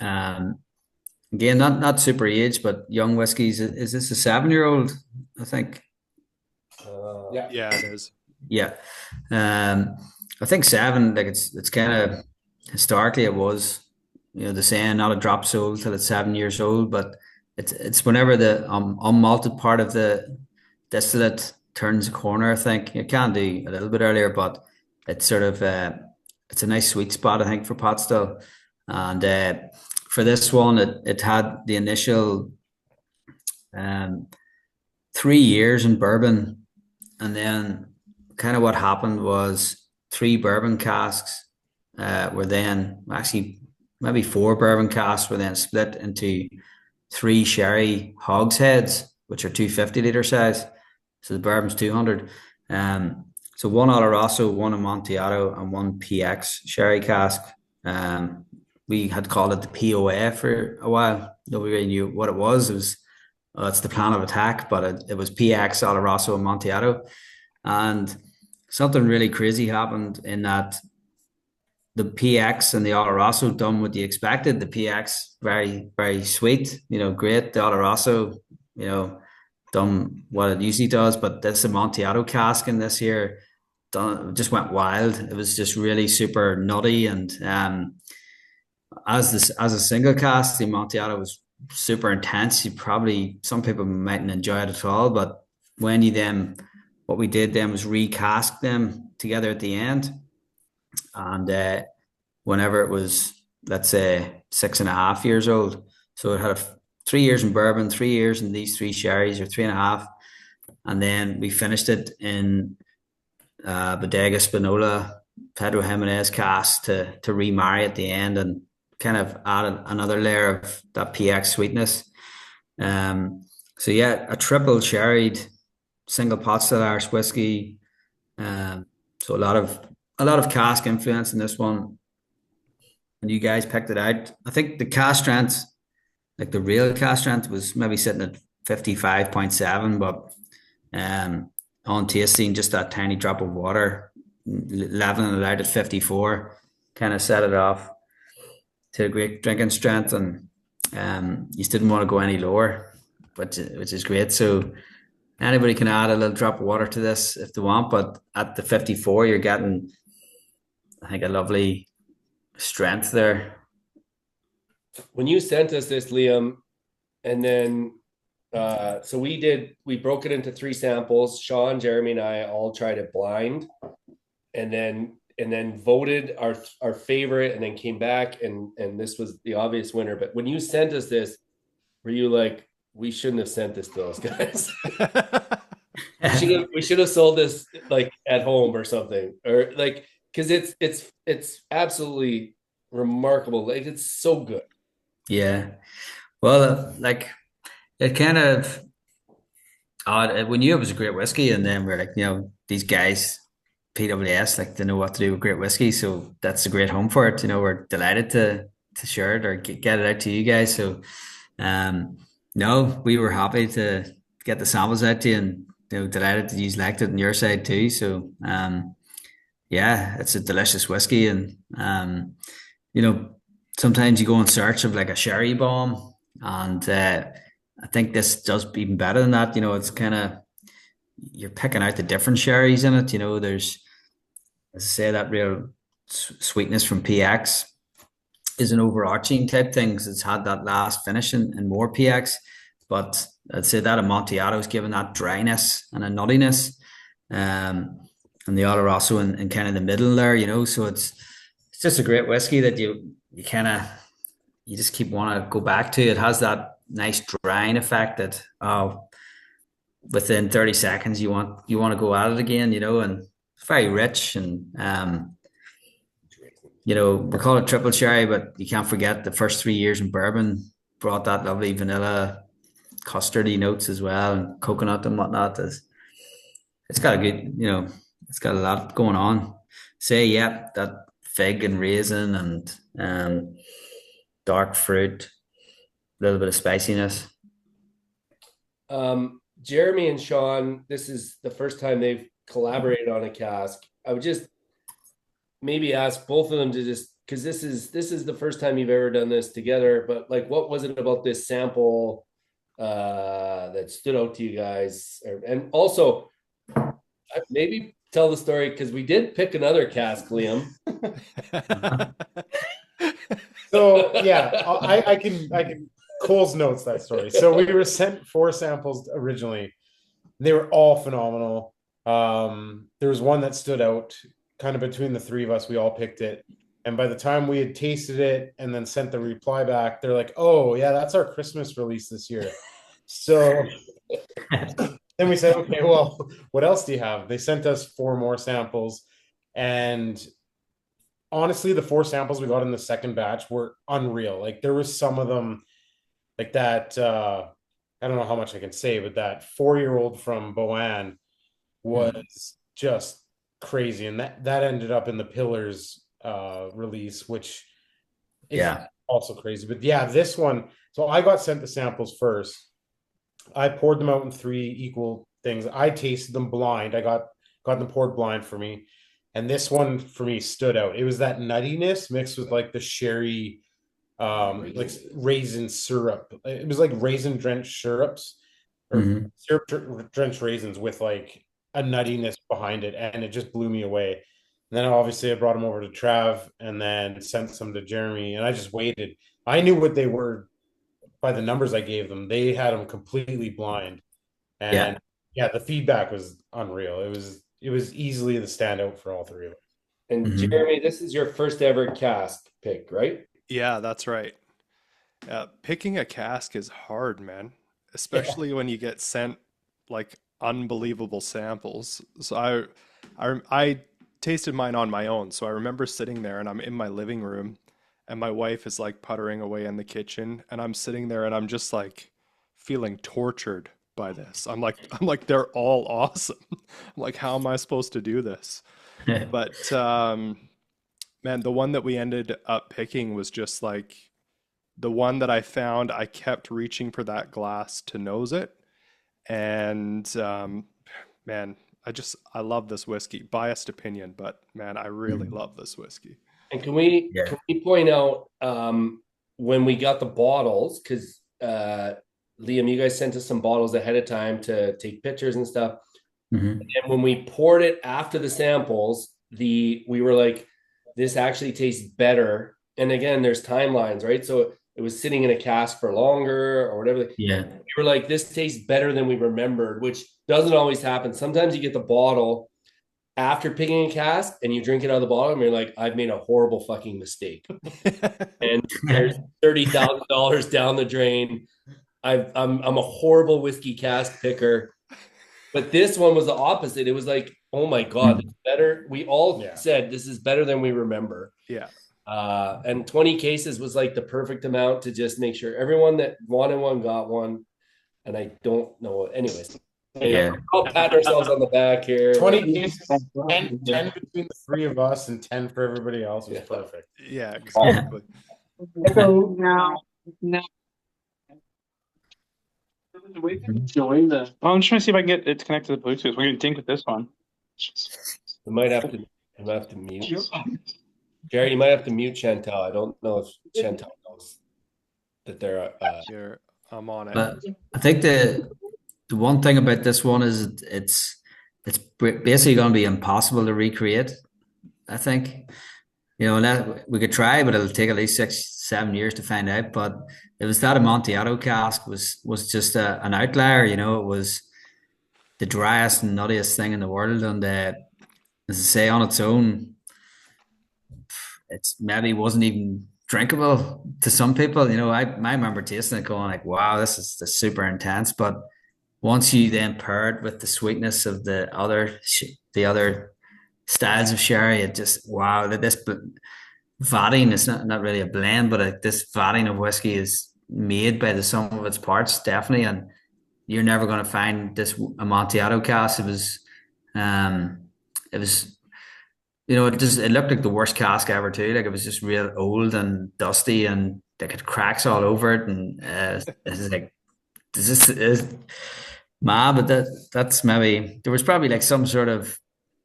Again, not super aged, but young whiskeys. Is this a 7-year-old? I think. Yeah, it is. Yeah, I think 7. Like it's kind of historically it was, the saying, not a drop sold till it's 7 years old. But it's whenever the unmalted part of the distillate turns a corner. I think you can do a little bit earlier, but it's sort of it's a nice sweet spot, I think, for pot still. And for this one, it had the initial 3 years in bourbon, and then kind of what happened was 3 bourbon casks were then actually maybe 4 bourbon casks were then split into 3 sherry hogsheads, which are 250-liter size. So the bourbon's 200. So 1 Oloroso, 1 Amontillado, and 1 PX sherry cask. We had called it the POA for a while. Nobody really knew what it was. It was it's the plan of attack, but it was PX, Oloroso, Amontillado. And something really crazy happened in that the PX and the Oloroso done what you expected. The PX, very, very sweet, great. The Oloroso, done what it usually does, but this Amontillado cask in this year just went wild. It was just really super nutty, and as a single cask, the Amontillado was super intense. Some people mightn't enjoy it at all, but what we did then was recast them together at the end, and whenever it was, let's say, 6.5 years old, so it had 3 years in bourbon, 3 years in these 3 sherries, or 3.5. And then we finished it in Bodega Spinola, Pedro Jimenez cask to remarry at the end and kind of add another layer of that PX sweetness. So yeah, a triple sherried single pot still Irish whiskey. So a lot of cask influence in this one. And you guys picked it out. I think the cask strength, like the real cask strength, was maybe sitting at 55.7, but on tasting, just that tiny drop of water, leveling it out at 54, kind of set it off to a great drinking strength, and you just didn't want to go any lower, which is great. So anybody can add a little drop of water to this if they want, but at the 54, you're getting I think, a lovely strength there. When you sent us this, Liam, and then so we broke it into 3 samples. Sean, Jeremy, and I all tried it blind, and then voted our favorite, and then came back, and this was the obvious winner. But when you sent us this, were you like, we shouldn't have sent this to those guys? we should have sold this like at home or something, or like, because it's absolutely remarkable. Like, it's so good. Yeah. Well, like, it kind of we knew it was a great whiskey, and then we're like, these guys, PWS, like, they know what to do with great whiskey, so that's a great home for it. We're delighted to share it or get it out to you guys. So, no, we were happy to get the samples out to you, and delighted that you liked it on your side too. So, yeah, it's a delicious whiskey, and sometimes you go in search of like a sherry bomb, and I think this does even better than that. It's kind of, you're picking out the different sherries in it. There's, as I say, that real sweetness from PX is an overarching type thing, because it's had that last finish and more PX. But I'd say that Amontillado is giving that dryness and a nuttiness, and the Oloroso in kind of the middle there. So it's just a great whiskey that you just keep want to go back to. It has that nice drying effect that within 30 seconds you want to go at it again, and it's very rich, and we call it triple sherry, but you can't forget the first 3 years in bourbon brought that lovely vanilla custardy notes as well, and coconut and whatnot. It's got a good, it's got a lot going on. That fig and raisin and dark fruit, a little bit of spiciness. Jeremy and Sean, this is the first time they've collaborated on a cask. I would just maybe ask both of them to just, because this is the first time you've ever done this together, but like, what was it about this sample that stood out to you guys? And also, maybe tell the story, because we did pick another cask, Liam. So yeah, I can Cole's notes that story. So we were sent 4 samples originally. They were all phenomenal. There was one that stood out kind of between the 3 of us. We all picked it. And by the time we had tasted it and then sent the reply back, they're like, oh yeah, that's our Christmas release this year. So then we said, okay, well, what else do you have? They sent us 4 more samples. And honestly, the 4 samples we got in the second batch were unreal. Like, there was some of them like that. I don't know how much I can say, but that 4-year-old from Boan was just crazy. And that ended up in the Pillars release, which is also crazy. But yeah, this one, so I got sent the samples first. I poured them out in 3 equal things. I tasted them blind. I got them poured blind for me. And this one for me stood out. It was that nuttiness mixed with like the sherry, like raisin syrup. It was like raisin drenched syrups, or syrup drenched raisins with like a nuttiness behind it. And it just blew me away. And then obviously I brought them over to Trav and then sent some to Jeremy. And I just waited. I knew what they were by the numbers I gave them. They had them completely blind. And yeah, the feedback was unreal. It was easily the standout for all 3 of us. And Jeremy, this is your first ever cask pick, right? Yeah, that's right. Picking a cask is hard, man, especially when you get sent like unbelievable samples. So I tasted mine on my own. So I remember sitting there and I'm in my living room and my wife is like puttering away in the kitchen and I'm sitting there and I'm just like feeling tortured by this. I'm like they're all awesome. I'm like, how am I supposed to do this? But man, the one that we ended up picking was just like the one that I found. I kept reaching for that glass to nose it. And man, I love this whiskey. Biased opinion, but man, I really love this whiskey. And can we point out when we got the bottles, because Liam, you guys sent us some bottles ahead of time to take pictures and stuff. And when we poured it after the samples, we were like, this actually tastes better. And again, there's timelines, right? So it was sitting in a cask for longer or whatever. Yeah. We were like, this tastes better than we remembered, which doesn't always happen. Sometimes you get the bottle after picking a cask and you drink it out of the bottle and you're like, I've made a horrible fucking mistake. And there's $30,000 down the drain. I'm a horrible whiskey cask picker. But this one was the opposite. It was like, oh my God, it's better. We all said this is better than we remember. Yeah. And 20 cases was like the perfect amount to just make sure everyone that wanted one got one. And I don't know. Anyways, I'll pat ourselves on the back here. 20 cases, 10 between the three of us and 10 for everybody else was perfect. Yeah, exactly. So now, join the. Oh, I'm just trying to see if I can get it connected to the Bluetooth. We're gonna dink with this one. We might have to mute. Jerry, you might have to mute Chantel. I don't know if Chantel knows that they're. Here, I'm on it. But I think the one thing about this one is it's basically going to be impossible to recreate. I think, we could try, but it'll take at least 6-7 years to find out. But it was that Amontillado cask was just an outlier. It was the driest and nuttiest thing in the world, and as I say, on its own, it's maybe wasn't even drinkable to some people. I remember tasting it going like, wow, this is super intense. But once you then pair it with the sweetness of the other styles of sherry, it just, wow, this vatting is not really a blend, but this vatting of whiskey is made by the sum of its parts, definitely. And you're never going to find this Amontillado cask. It was it looked like the worst cask ever too. Like, it was just real old and dusty, and like it cracks all over it. And it's like, this is but that's maybe there was probably like some sort of,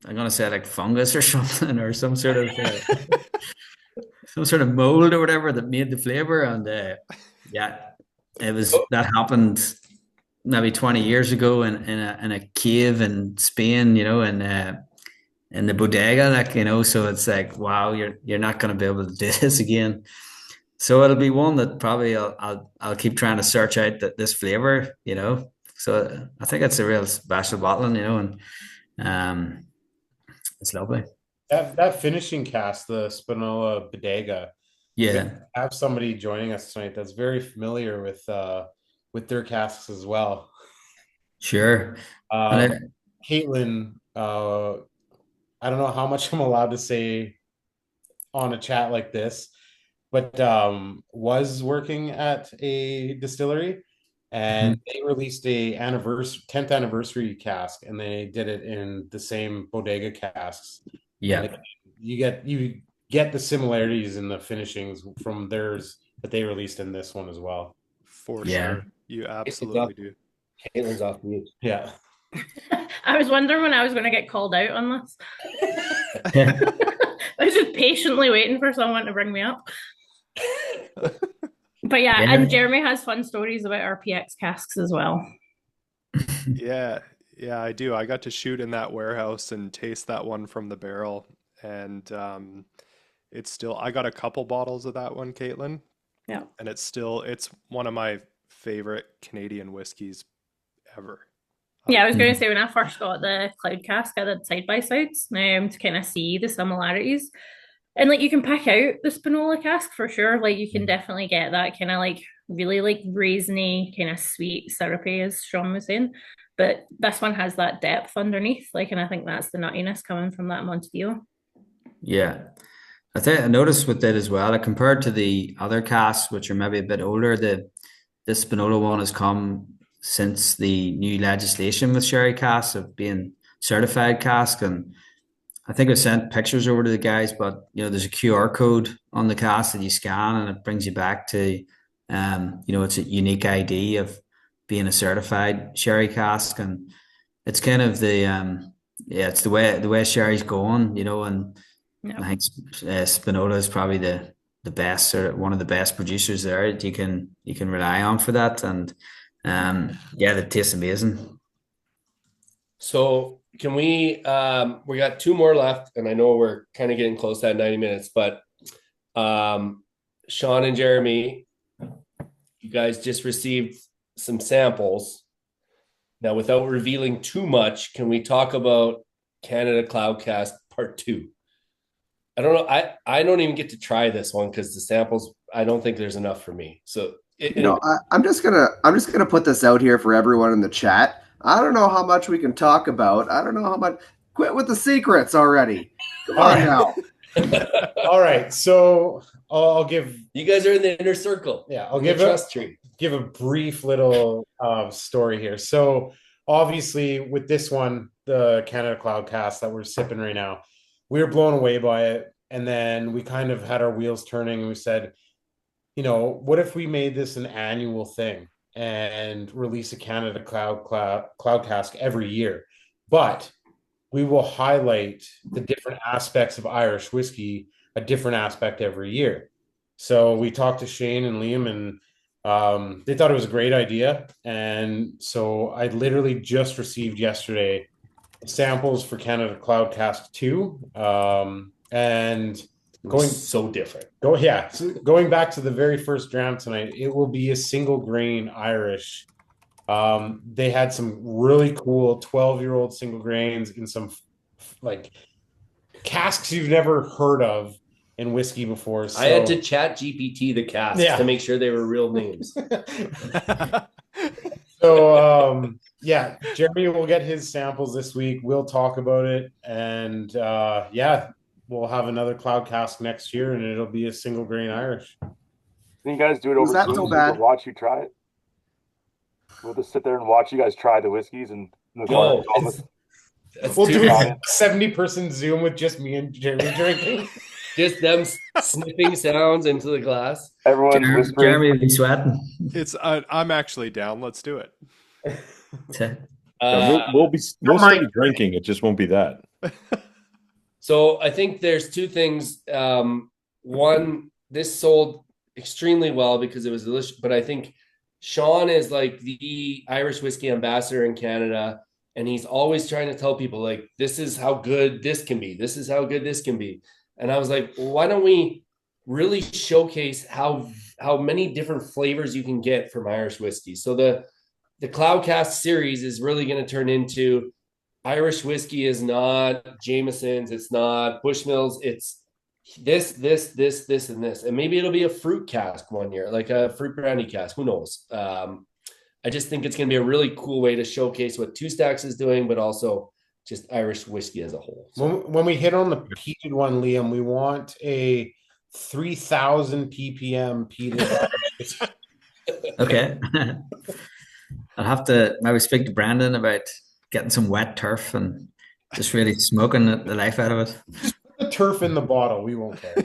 I'm gonna say like fungus or something, or some sort of mold or whatever that made the flavor. And it was that happened maybe 20 years ago in a cave in Spain, in the bodega, so it's like, wow, you're not going to be able to do this again. So it'll be one that probably I'll keep trying to search out this flavor, so I think it's a real special bottling, and it's lovely. That finishing cast, the Spinola Bodega, have somebody joining us tonight that's very familiar with their casks as well. Sure. Caitlin, I don't know how much I'm allowed to say on a chat like this, but was working at a distillery, and they released a 10th anniversary cask, and they did it in the same bodega casks. Yeah, you get the similarities in the finishings from theirs that they released in this one as well. For sure, you absolutely do. Caitlin's off mute. Yeah. I was wondering when I was going to get called out on this. I was just patiently waiting for someone to bring me up. But and Jeremy has fun stories about RPX casks as well. Yeah, I do. I got to shoot in that warehouse and taste that one from the barrel, and it's still. I got a couple bottles of that one, Caitlin. Yeah, and it's one of my favorite Canadian whiskeys ever. Yeah, I was going to say, when I first got the Cloud cask, I did side-by-sides to kind of see the similarities. And like, you can pick out the Spinola cask for sure. Like, you can definitely get that kind of like really like raisiny, kind of sweet, syrupy, as Sean was saying. But this one has that depth underneath, like, and I think that's the nuttiness coming from that Amontillado. Yeah. I noticed with that as well, compared to the other casks, which are maybe a bit older, this Spinola one has come since the new legislation with sherry casks of being certified cask. And I think I sent pictures over to the guys, but there's a QR code on the cask that you scan, and it brings you back to it's a unique ID of being a certified sherry cask. And it's kind of it's the way sherry's going, and I think Spinola is probably the best, or one of the best producers there that you can rely on for that. And they taste amazing. So can we got two more left, and I know we're kind of getting close to that 90 minutes, but Sean and Jeremy, you guys just received some samples. Now, without revealing too much, can we talk about Canada Cloudcast Part 2? I don't know. I don't even get to try this one because the samples, I don't think there's enough for me. So I'm just gonna put this out here for everyone in the chat. I don't know how much we can talk about. I don't know how much. Quit with the secrets already. Come on now. All right, so I'll give. You guys are in the inner circle. Yeah, I'll give a brief little story here. So obviously, with this one, the Canada Cloudcast that we're sipping right now, we were blown away by it, and then we kind of had our wheels turning, and we said, what if we made this an annual thing and release a Canada Cloudcast every year? But we will highlight the different aspects of Irish whiskey, a different aspect every year. So we talked to Shane and Liam, and they thought it was a great idea. And so I literally just received yesterday samples for Canada Cloudcast 2. And going so different. Going back to the very first dram tonight, it will be a single grain Irish. They had some really cool 12-year-old single grains in some like casks you've never heard of in whiskey before. So I had to chat GPT the casks to make sure they were real names. So Jeremy will get his samples this week. We'll talk about it, and we'll have another cloud cask next year, and it'll be a single grain Irish. Can you guys do it over Zoom so bad? Watch you try it. We'll just sit there and watch you guys try the whiskeys and we'll do a 70-person Zoom with just me and Jeremy drinking. Just them sniffing sounds into the glass. Everyone's whispering. Jeremy will be sweating. I'm actually down. Let's do it. We'll start drinking. It just won't be that. So I think there's two things. One, this sold extremely well because it was delicious, but I think Sean is like the Irish whiskey ambassador in Canada, and he's always trying to tell people like, this is how good this can be. This is how good this can be. And I was like, well, why don't we really showcase how many different flavors you can get from Irish whiskey? So the Cloudcast series is really going to turn into Irish whiskey is not Jameson's, it's not Bushmills, it's this, and this. And maybe it'll be a fruit cask one year, like a fruit brandy cask. Who knows? I just think it's going to be a really cool way to showcase what Two Stacks is doing, but also just Irish whiskey as a whole. So. When we hit on the peated one, Liam, we want a 3,000 ppm peated. Okay. I'll have to maybe speak to Brandon about getting some wet turf and just really smoking the life out of it. Just put the turf in the bottle. We won't care.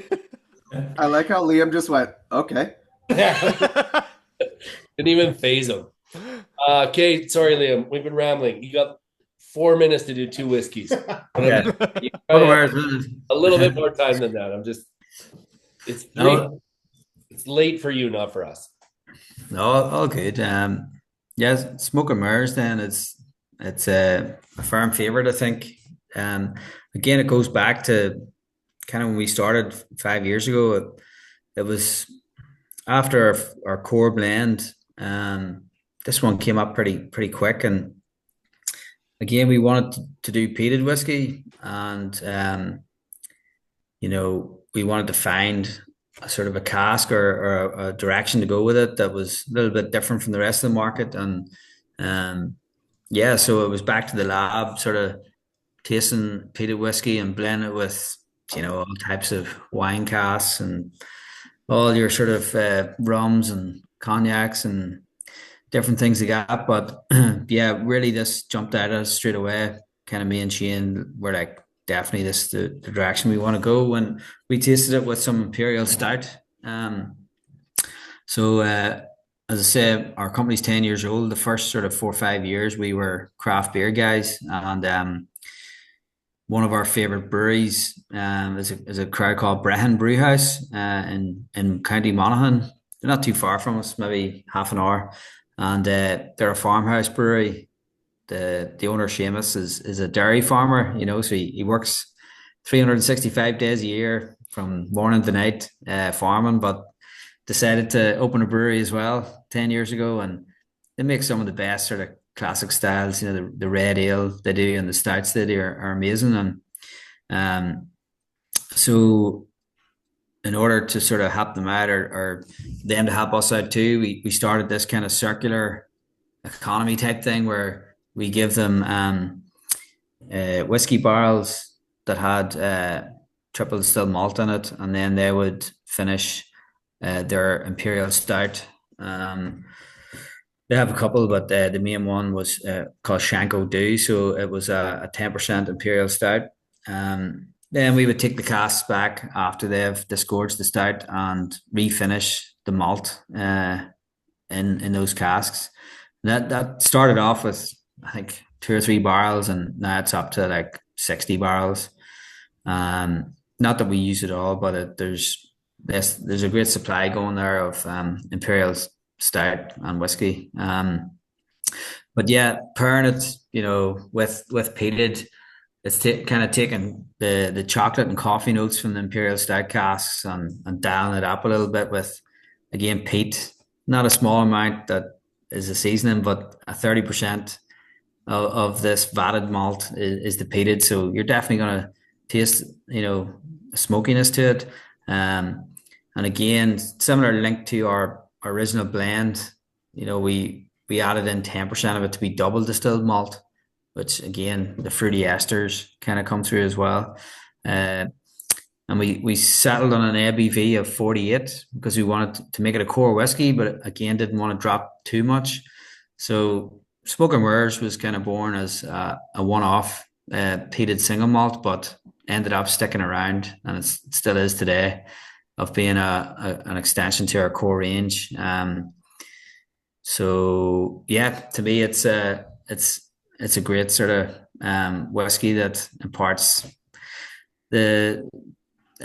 I like how Liam just went, okay. Didn't even phase him. Okay, sorry, Liam. We've been rambling. You got 4 minutes to do 2 whiskeys. Okay. A little bit more time than that. It's late for you, not for us. No, all good. Smoke and Mirrors then it's a firm favorite, I think. Again, it goes back to kind of when we started 5 years ago. It was after our core blend. This one came up pretty quick, and again, we wanted to do peated whiskey, and we wanted to find a sort of a cask or a direction to go with it that was a little bit different from the rest of the market. And so it was back to the lab, sort of tasting peated whiskey and blending it with all types of wine casks and all your sort of rums and cognacs and different things like that. But really this jumped out at us straight away. Kind of me and Shane were like, definitely this is the direction we want to go. When we tasted it with some Imperial Stout. As I say, our company's 10 years old. The first sort of 4 or 5 years we were craft beer guys, and one of our favorite breweries is a crowd called Brehon Brewhouse in County Monaghan. They're not too far from us, maybe half an hour, and they're a farmhouse brewery. the owner Seamus is a dairy farmer, you know, so he works 365 days a year from morning to night farming, but decided to open a brewery as well 10 years ago, and they make some of the best sort of classic styles. You know, the red ale they do and the stouts they do are amazing. And so in order to sort of help them out, or them to help us out too, we started this kind of circular economy type thing where we give them whiskey barrels that had triple distilled malt in it, and then they would finish their imperial stout. They have a couple, but the main one was called Shanko Do. So it was a 10% imperial stout. Then we would take the casks back after they've disgorged the stout and refinish the malt in those casks. That started off with, I think, 2 or 3 barrels, and now it's up to like 60 barrels. Not that we use it all, but there's a great supply going there of imperial stout and whiskey. But yeah, pairing it, you know, with peated, it's kind of taking the chocolate and coffee notes from the imperial stout casks and dialing it up a little bit with, again, peat. Not a small amount that is a seasoning, but a 30% of this vatted malt is the peated. So you're definitely going to taste, you know, a smokiness to it. And again, similar link to our original blend, you know, we added in 10% of it to be double distilled malt, which again, the fruity esters kind of come through as well. And we settled on an ABV of 48 because we wanted to make it a core whiskey, but again, didn't want to drop too much. So Smoke and Mirrors was kind of born as a one-off peated single malt, but ended up sticking around, and it still is today, of being an extension to our core range. So yeah, to me, it's a great sort of whiskey that imparts the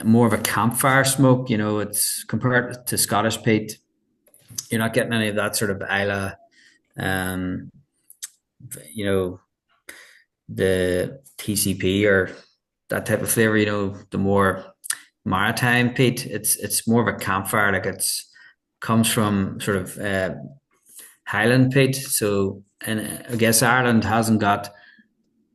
more of a campfire smoke. You know, it's compared to Scottish peat, you're not getting any of that sort of Islay, you know, the TCP or that type of flavor. You know, the more maritime peat, it's more of a campfire. Like comes from sort of Highland peat. So, and I guess Ireland hasn't got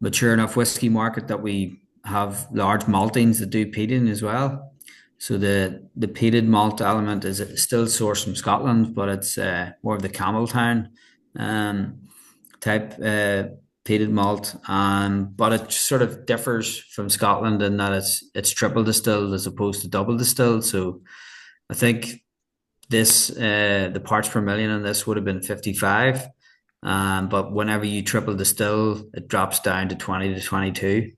mature enough whiskey market that we have large maltings that do peating as well. So the peated malt element is still sourced from Scotland, but it's more of the Campbelltown type peated malt. But it sort of differs from Scotland in that it's triple distilled as opposed to double distilled. So I think the parts per million on this would have been 55. But whenever you triple distill, it drops down to 20 to 22,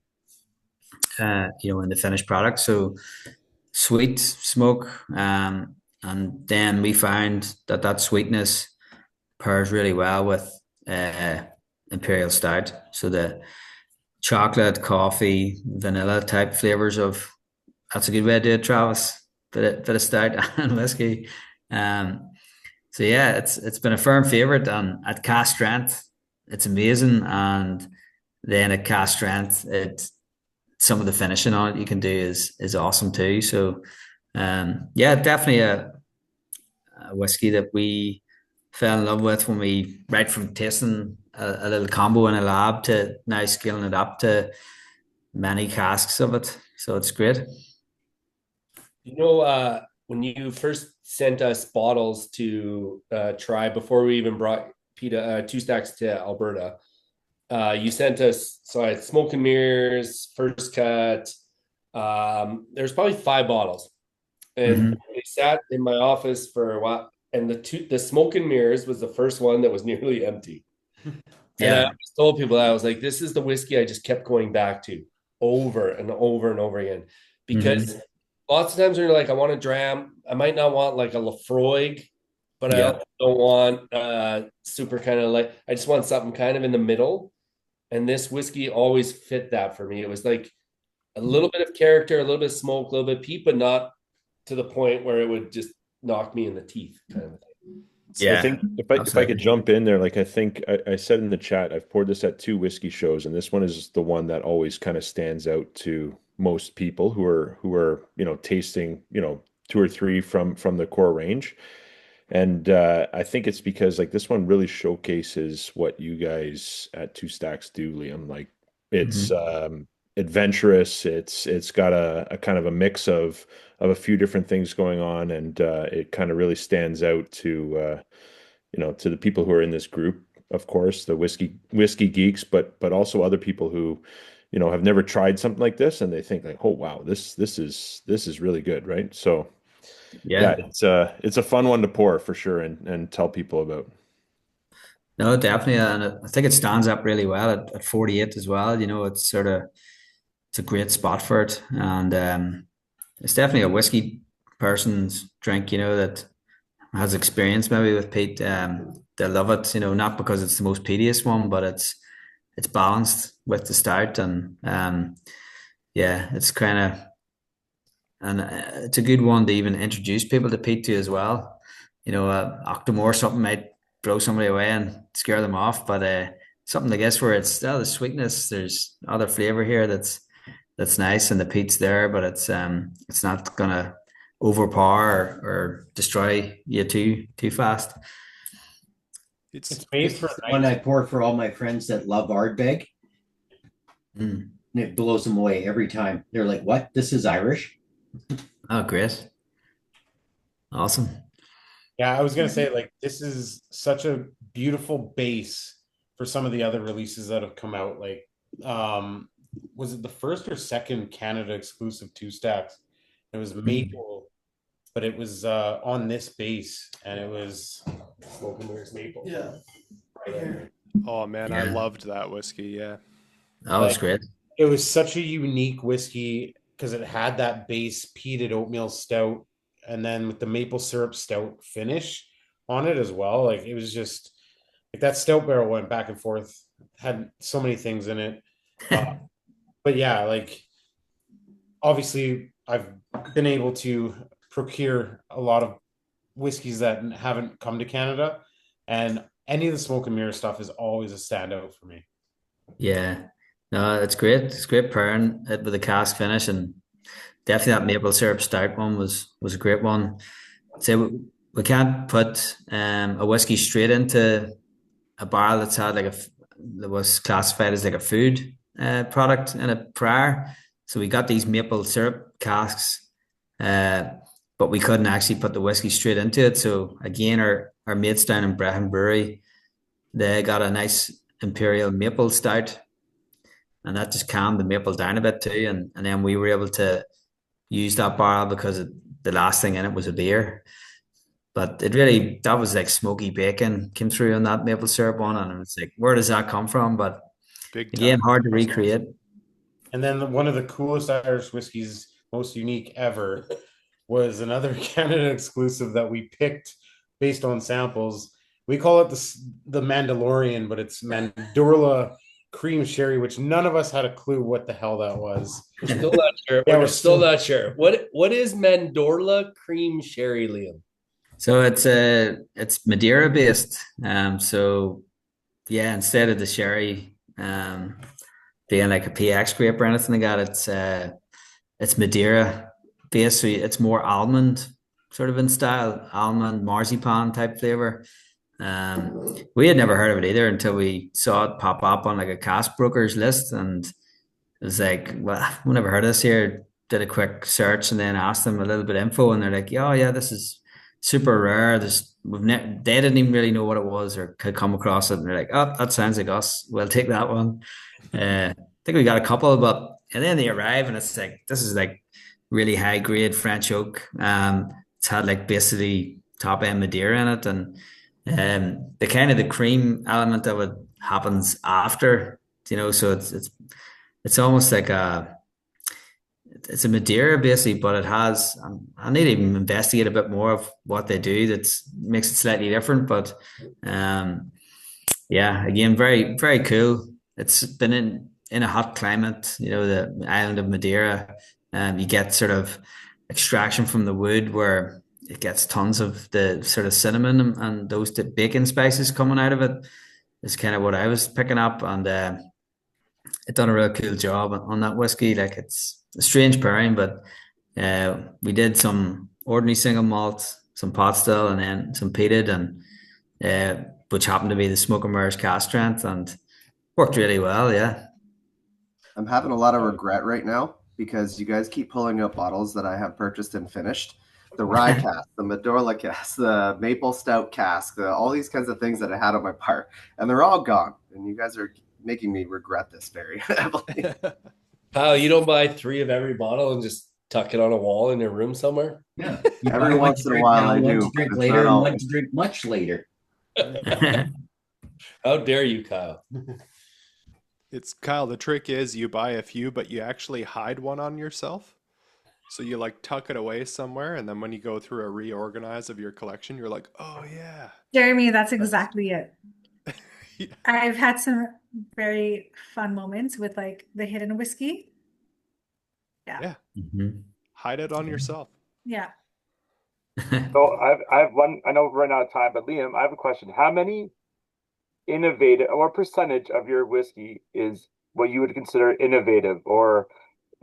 you know, in the finished product. So sweet smoke. And then we found that sweetness pairs really well with imperial stout. So the chocolate, coffee, vanilla type flavors that's a good way to do it, Travis. Bit of stout and whiskey. So yeah, it's been a firm favorite, and at cast strength, it's amazing. And then at cast strength, some of the finishing on it you can do is awesome too. So yeah, definitely a whiskey that we fell in love with when we, right from tasting a little combo in a lab to now scaling it up to many casks of it. So it's great. You know, when you first sent us bottles to try before we even brought Two Stacks to Alberta, you sent us, so I had Smoke and Mirrors, First Cut. There's probably 5 bottles, and they sat in my office for a while. And the Smoke and Mirrors was the first one that was nearly empty. And I always told people that I was like, this is the whiskey I just kept going back to over and over and over again, because lots of times when you're like, I want a dram, I might not want like a Lafroig, but I also don't want super kind of like, I just want something kind of in the middle. And this whiskey always fit that for me. It was like a little bit of character, a little bit of smoke, a little bit of peat, but not to the point where it would just knock me in the teeth kind of thing. I Yeah, think if I could absolutely. jump in there, like I think I said in the chat, I've poured this at two whiskey shows, and this one is the one that always kind of stands out to most people who are tasting two or three from the core range. And I think it's because like this one really showcases what you guys at Two Stacks do, Liam. Like it's Hmm. adventurous. It's got a kind of a mix of a few different things going on, and it kind of really stands out to the people who are in this group, of course, the whiskey geeks, but also other people who have never tried something like this, and they think like, oh wow, this is really good, right? So yeah, Yeah. it's a fun one to pour for sure and tell people about. No, definitely, and I think it stands up really well at 48 as well. It's a great spot for it, and it's definitely a whiskey person's drink. That has experience maybe with peat. They love it. Not because it's the most peatiest one, but it's balanced with the start, and yeah, it's kind of and it's a good one to even introduce people to peat to as well. Octomore or something might blow somebody away and scare them off, but something I guess where it's still the sweetness. There's other flavor here that's nice, and the peat's there, but it's not gonna overpower or destroy you too fast. It's made This for is the a one I nice. pour for all my friends that love Ardbeg, Mm. and it blows them away every time. They're like, "What? This is Irish?" Oh, great. Awesome. Yeah, I was gonna say like this is such a beautiful base for some of the other releases that have come out. Like, was it the first or second Canada exclusive two stacks? It was maple, but it was on this base, and it was Smoke and Mirrors maple. Yeah. Right there. Oh man, I Yeah. loved that whiskey. Yeah. That was great. It was such a unique whiskey because it had that base peated oatmeal stout, and then with the maple syrup stout finish on it as well. Like it was just like that stout barrel went back and forth, had so many things in it. But yeah, like obviously I've been able to procure a lot of whiskeys that haven't come to Canada, and any of the smoke and mirror stuff is always a standout for me. Yeah. No, it's great. It's great pairing it with the cask finish, and definitely that maple syrup stout one was a great one. So we can't put a whiskey straight into a barrel that was classified as like a food product in a prior. So we got these maple syrup casks, uh, but we couldn't actually put the whiskey straight into it. So again, our mates down in Brehon Brewery, they got a nice imperial maple stout, and that just calmed the maple down a bit too. And then we were able to use that barrel because the last thing in it was a beer. But that was like smoky bacon came through on that maple syrup one, and it was like, where does that come from? But Big again, time. hard to recreate. And then one of the coolest Irish whiskeys, most unique ever, was another Canada exclusive that we picked based on samples. We call it the Mandalorian, but it's Mandorla cream sherry, which none of us had a clue what the hell that was. We're still not sure. Yeah, We're still not sure. What is Mandorla cream sherry, Liam? So it's Madeira based. So yeah, instead of the sherry being like a PX grape or anything like that, it's Madeira based. So it's more almond sort of in style, almond marzipan type flavor. We had never heard of it either until we saw it pop up on like a cask broker's list, and it was like, well, we never heard of this here. Did a quick search and then asked them a little bit of info, and they're like, yeah, oh, yeah, this is super rare. They didn't even really know what it was or could come across it, and they're like, oh, that sounds like us. We'll take that one. I think we got a couple, and then they arrive, and it's like this is like really high grade French oak. It's had like basically top end Madeira in it, and the kind of the cream element of it happens after, so it's almost like it's a Madeira basically, but it has, I need to even investigate a bit more of what they do that makes it slightly different, but yeah, again, very, very cool. It's been in a hot climate, the island of Madeira. You get sort of extraction from the wood where it gets tons of the sort of cinnamon and those bacon spices coming out of it. Is kind of what I was picking up, and it done a real cool job on that whiskey. Like it's a strange pairing, but we did some ordinary single malt, some pot still, and then some peated, and which happened to be the Smoke and Mirrors cask strength, and worked really well. Yeah. I'm having a lot of regret right now because you guys keep pulling up bottles that I have purchased and finished. The rye cask, the Medorla cask, the maple stout cask, all these kinds of things that I had on my bar, and they're all gone. And you guys are making me regret this very heavily. Kyle, you don't buy 3 of every bottle and just tuck it on a wall in your room somewhere? Yeah. Every once in a while I one do. to drink It's later not and one always. to drink much later. How dare you, Kyle? It's Kyle, the trick is you buy a few, but you actually hide one on yourself. So you like tuck it away somewhere, and then when you go through a reorganize of your collection, you're like, oh yeah. Jeremy, that's exactly it. Yeah. I've had some very fun moments with like the hidden whiskey. Yeah. Mhm. Hide it on yourself. Yeah. So I have one. I know we're running out of time, but Liam, I have a question. How many innovative or percentage of your whiskey is what you would consider innovative? Or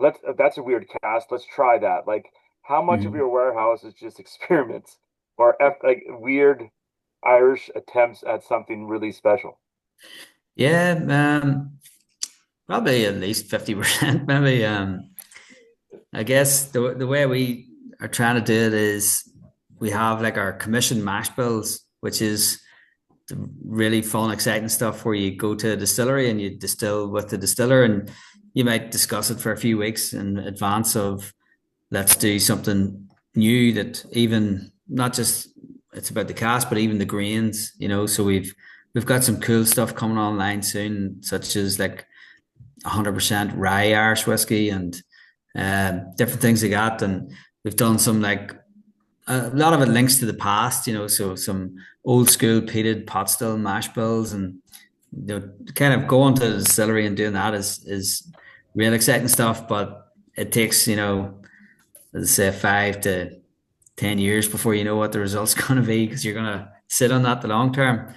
if that's a weird cast, let's try that. Like, how much of Mhm. your warehouse is just experiments or like weird Irish attempts at something really special? Yeah, probably at least 50%, maybe. I guess the way we are trying to do it is we have like our commission mash bills, which is the really fun, exciting stuff where you go to a distillery and you distill with the distiller, and you might discuss it for a few weeks in advance of let's do something new that even not just it's about the cast, but even the grains, So we've got some cool stuff coming online soon, such as like 100% rye Irish whiskey and different things like that. And we've done some like a lot of it links to the past, so some old school peated pot still mash bills, and kind of going to the distillery and doing that is real exciting stuff. But it takes, as I say, 5 to 10 years before you know what the result's going to be, because you're going to sit on that the long term.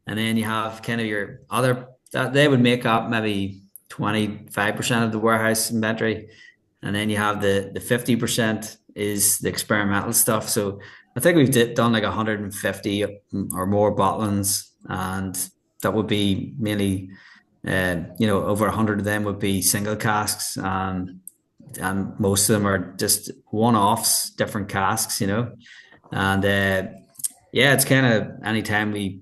And then you have kind of your other that they would make up maybe 25% of the warehouse inventory, and then you have the 50% is the experimental stuff. So I think we've done like 150 or more bottlings, and that would be mainly over 100 of them would be single casks, and most of them are just one-offs, different casks, and yeah, it's kind of anytime we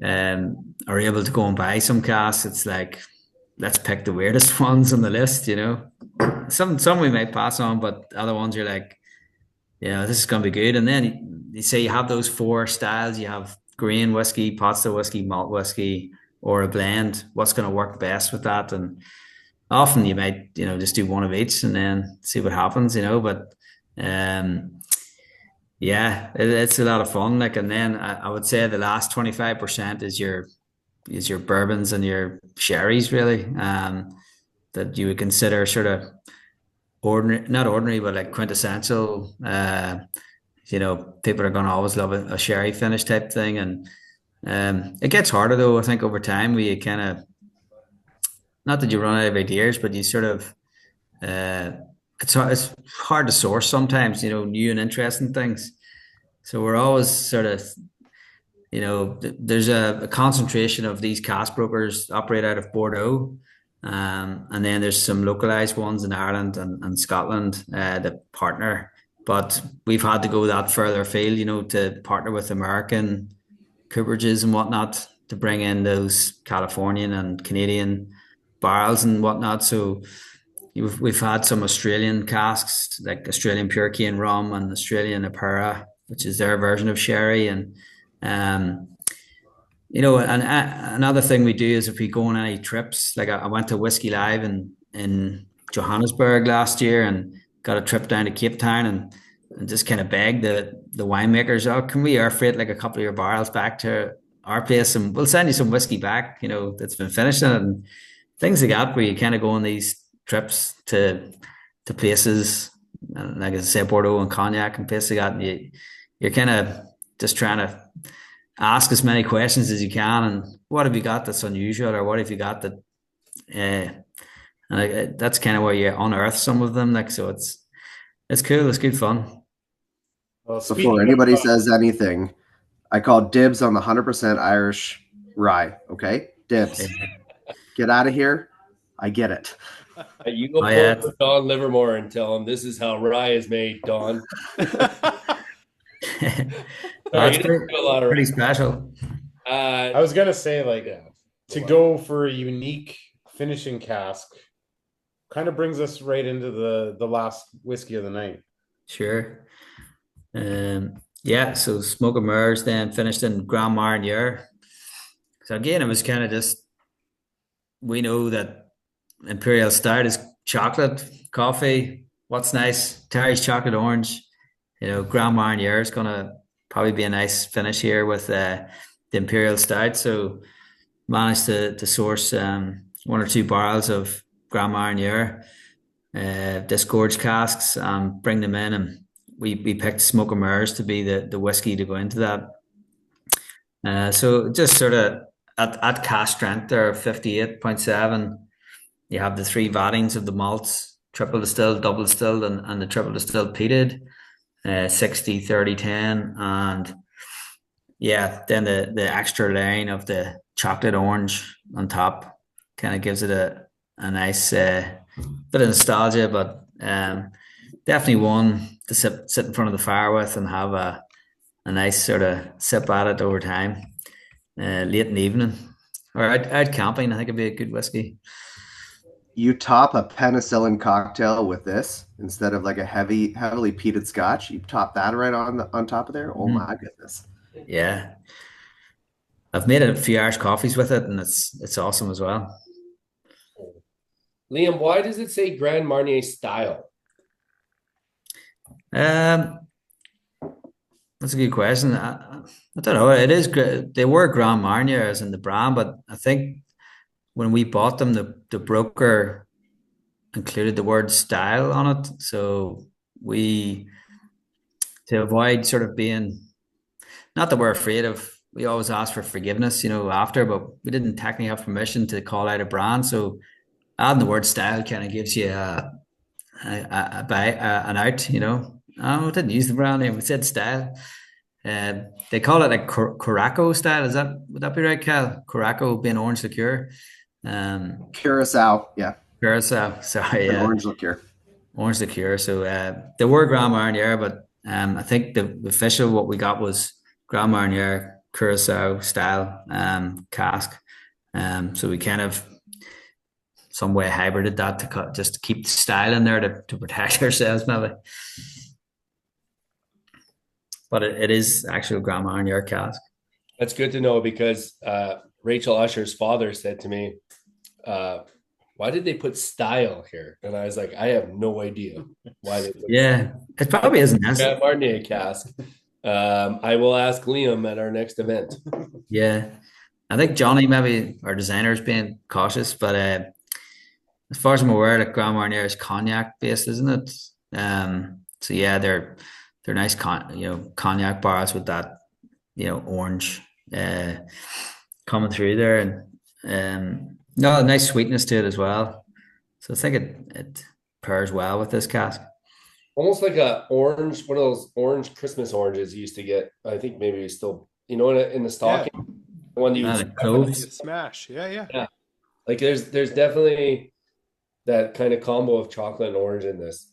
are able to go and buy some casks, it's like let's pick the weirdest ones on the list. Some we might pass on, but other ones you're like, this is going to be good. And then you say you have those 4 styles. You have grain whiskey, pot still whiskey, malt whiskey, or a blend. What's going to work best with that? And often you might, just do one of each and then see what happens. But yeah, it's a lot of fun. Like, and then I would say the last 25% is your bourbons and your sherries, really, that you would consider sort of ordinary, not ordinary, but like quintessential. People are going to always love a sherry finish type thing, and it gets harder though. I think over time we kind of, not that you run out of ideas, but you sort of it's hard to source sometimes, new and interesting things. So we're always sort of, there's a concentration of these cask brokers operate out of Bordeaux. And then there's some localized ones in Ireland and Scotland that partner. But we've had to go that further afield, to partner with American cooperages and whatnot to bring in those Californian and Canadian barrels and whatnot. So we've had some Australian casks, like Australian Pure Cane rum and Australian Apera, which is their version of sherry. And another thing we do is if we go on any trips, like I went to Whiskey Live in Johannesburg last year and got a trip down to Cape Town and just kind of begged the winemakers, oh, can we air freight like a couple of your barrels back to our place and we'll send you some whiskey back, that's been finished in it, and things like that, where you kind of go on these trips to places and like I say, Bordeaux and cognac and places like that. And you're kind of just trying to ask as many questions as you can. And what have you got that's unusual, or what have you got that? And that's kind of where you unearth some of them. Like so, it's cool. It's good fun. Well, Before anybody says anything, I call dibs on the 100% Irish rye. Okay, dibs. Get out of here. I get it. You go pull with Don Livermore and tell him this is how rye is made, Don. That's pretty special. I was gonna say, like, to go for a unique finishing cask kind of brings us right into the last whiskey of the night. Sure. Yeah, so Smoke and Mirrors then finished in Grand Marnier. So again, it was kind of just, we know that Imperial Stout is chocolate, coffee. What's nice? Terry's chocolate orange. Grand Marnier is going to probably be a nice finish here with the Imperial Stout. So managed to source one or two barrels of Grand Marnier, disgorge casks, and bring them in. And we picked Smoke and Mirrors to be the whiskey to go into that. So just sort of at cask strength there, 58.7. You have the three vattings of the malts, triple distilled, double distilled, and the triple distilled peated, 60, 30, 10. And yeah, then the extra layering of the chocolate orange on top kind of gives it a nice bit of nostalgia, but definitely one to sit in front of the fire with and have a nice sort of sip at it over time, late in the evening. Or out camping, I think it'd be a good whiskey. You top a penicillin cocktail with this instead of like a heavily peated scotch. You top that right on top of there. Oh my goodness! Yeah, I've made a few Irish coffees with it, and it's awesome as well. Liam, why does it say Grand Marnier style? That's a good question. I don't know. It is good. They were Grand Marnier as in the brand, but I think when we bought them, the broker included the word style on it. So to avoid sort of being, not that we're afraid of, we always ask for forgiveness, after, but we didn't technically have permission to call out a brand. So adding the word style kind of gives you an out, Oh, we didn't use the brand name. We said style. They call it like Curaçao style. Would that be right, Cal? Curaçao being orange liqueur. Curacao, yeah. Curacao, sorry, yeah. Orange liqueur. Orange liqueur. So they were Grand Marnier, but I think the official what we got was Grand Marnier Curacao style cask. So we kind of some way hybrided that to just to keep the style in there to protect ourselves, maybe. But it is actually Grand Marnier cask. That's good to know because Rachel Usher's father said to me, why did they put style here? And I was like, I have no idea why they put it probably isn't Grand Marnier cask. I will ask Liam at our next event. Yeah. I think Johnny, maybe our designer, is being cautious, but as far as I'm aware, like Grand Marnier is cognac based, isn't it? So yeah, they're nice cognac bars with that orange coming through there, and no, nice sweetness to it as well. So I think it pairs well with this cask. Almost like a orange, one of those orange Christmas oranges you used to get. I think maybe still, in the stocking, the one you smash. Yeah. Like there's definitely that kind of combo of chocolate and orange in this.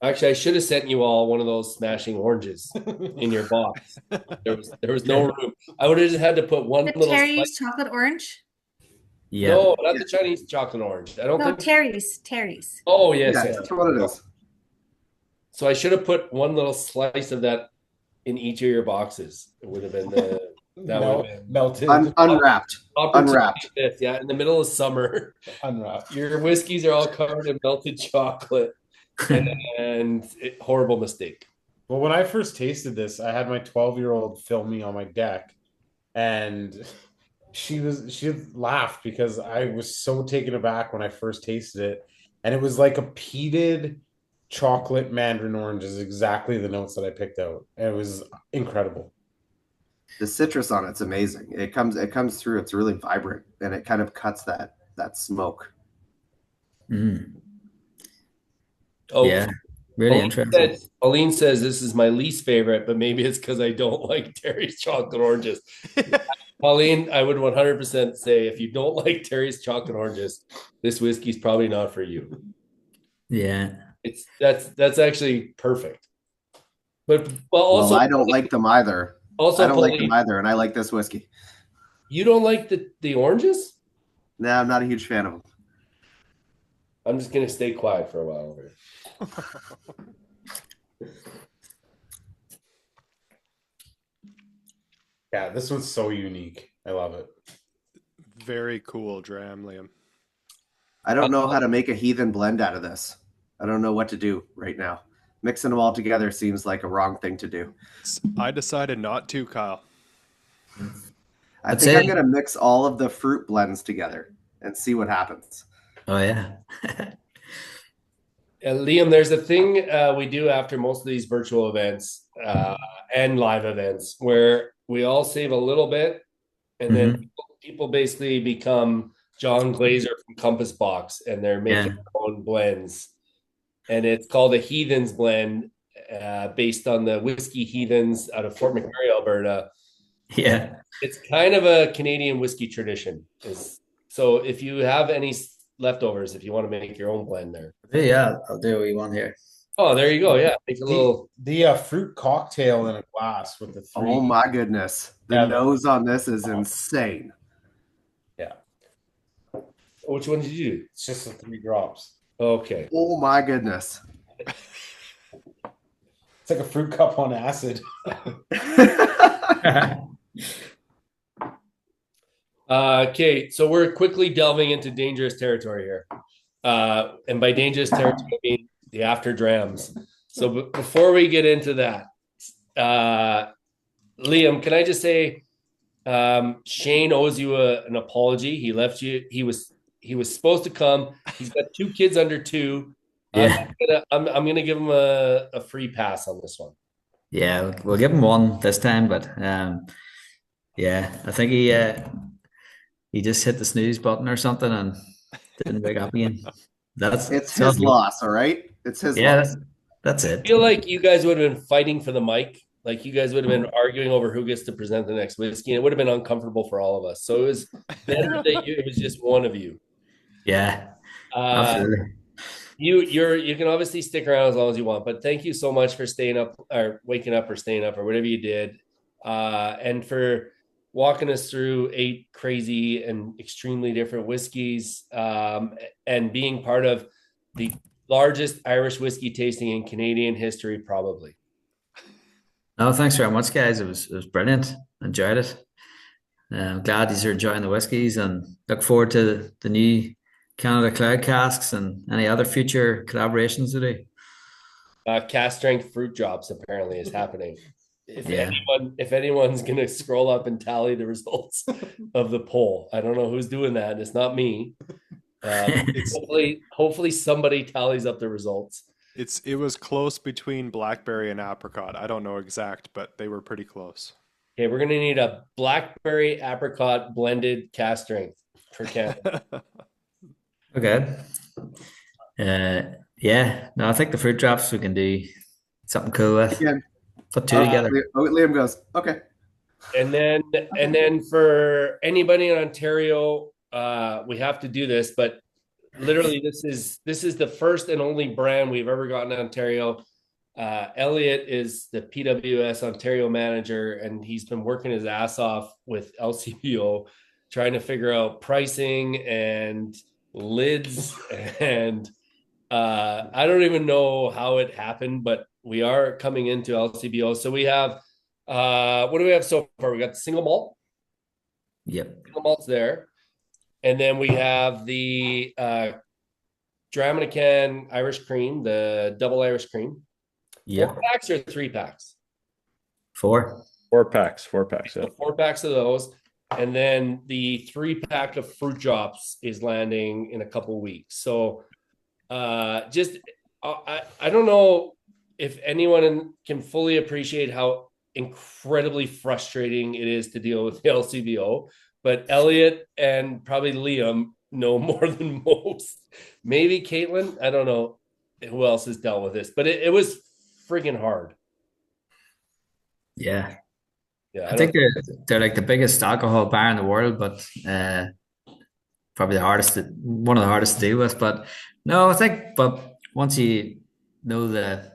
Actually, I should have sent you all one of those smashing oranges in your box. There was no room. I would have just had to put one the little Terry's chocolate orange. Yeah. No, not the Chinese chocolate orange. I don't think Terry's. Oh yes, yes. That's what it is. So I should have put one little slice of that in each of your boxes. It would have been would have been melted, unwrapped. Yeah, in the middle of summer, unwrapped. Your whiskeys are all covered in melted chocolate, and horrible mistake. Well, when I first tasted this, I had my 12-year-old film me on my deck, and she laughed because I was so taken aback when I first tasted it, and it was like a peated chocolate mandarin orange is exactly the notes that I picked out. It was incredible. The citrus on it's amazing. It comes through. It's really vibrant, and it kind of cuts that smoke. Oh, Yeah, really interesting. Pauline says this is my least favorite, but maybe it's because I don't like Terry's chocolate oranges. Pauline, I would 100% say if you don't like Terry's chocolate oranges, this whiskey's probably not for you. Yeah, that's actually perfect. But also, well, I don't like them either. Also, I don't Pauline, like them either, and I like this whiskey. You don't like the oranges? No, I'm not a huge fan of them. I'm just gonna stay quiet for a while here. Yeah, this one's so unique. I love it. Very cool, Dram, Liam. I don't know how to make a heathen blend out of this. I don't know what to do right now. Mixing them all together seems like a wrong thing to do. I decided not to, Kyle. I think I'm going to mix all of the fruit blends together and see what happens. Oh, yeah. Liam, there's a thing we do after most of these virtual events and live events where we all save a little bit, and then people basically become John Glazer from Compass Box, and they're making their own blends. And it's called a Heathens blend based on the Whiskey Heathens out of Fort McMurray, Alberta. Yeah. It's kind of a Canadian whiskey tradition. So if you have any leftovers, if you want to make your own blend there. Yeah, I'll do what you want here. Oh, there you go. Yeah. Make a little. The fruit cocktail in a glass with the three. Oh my goodness. The nose on this is insane. Yeah. Which one did you do? It's just the 3 drops. Okay. Oh my goodness. It's like a fruit cup on acid. Okay, so we're quickly delving into dangerous territory here. And by dangerous territory, I mean the after drams. So before we get into that, Liam, can I just say, Shane owes you an apology. He left you. He was supposed to come. He's got 2 kids under 2. Yeah. I'm gonna give him a free pass on this one. Yeah, we'll give him one this time, but yeah, I think he just hit the snooze button or something and didn't wake up again. It's his loss, all right? It's his loss. That's it. I feel like you guys would have been fighting for the mic. Like you guys would have been arguing over who gets to present the next whiskey. And it would have been uncomfortable for all of us. So it was it was just one of you. Yeah, absolutely. You can obviously stick around as long as you want, but thank you so much for staying up or waking up or staying up or whatever you did, and for walking us through 8 crazy and extremely different whiskeys, and being part of the largest Irish whiskey tasting in Canadian history, probably. No, thanks very much, guys. It was brilliant. Enjoyed it. I'm glad you're enjoying the whiskeys and look forward to the new Canada Cloud casks and any other future collaborations to do. Cast strength fruit drops apparently is happening. If anyone's gonna scroll up and tally the results of the poll, I don't know who's doing that. It's not me. Hopefully somebody tallies up the results. It was close between blackberry and apricot. I don't know exact, but they were pretty close. Okay, we're gonna need a blackberry apricot blended cast strength for Canada. Okay. Yeah. No, I think the fruit drops we can do something cool with. Yeah. Put 2 together. Liam goes, okay. And then for anybody in Ontario, we have to do this, but literally this is the first and only brand we've ever gotten in Ontario. Elliot is the PWS Ontario manager, and he's been working his ass off with LCBO, trying to figure out pricing and lids, and I don't even know how it happened, but we are coming into LCBO. So we have what do we have so far? We got the single malt. Yep. Single malt's there. And then we have the Dram in a Can Irish cream, the double Irish cream. Yeah. 4 packs or 3 packs? 4. 4 packs. 4 packs. So 4 packs of those. And then the 3-pack of fruit drops is landing in a couple of weeks. So just I don't know if anyone can fully appreciate how incredibly frustrating it is to deal with the LCBO, but Elliot and probably Liam know more than most. Maybe Caitlin. I don't know who else has dealt with this, but it was friggin' hard. Yeah. Yeah, I think they're like the biggest alcohol bar in the world, but probably one of the hardest to deal with. But no, I think, but once you know the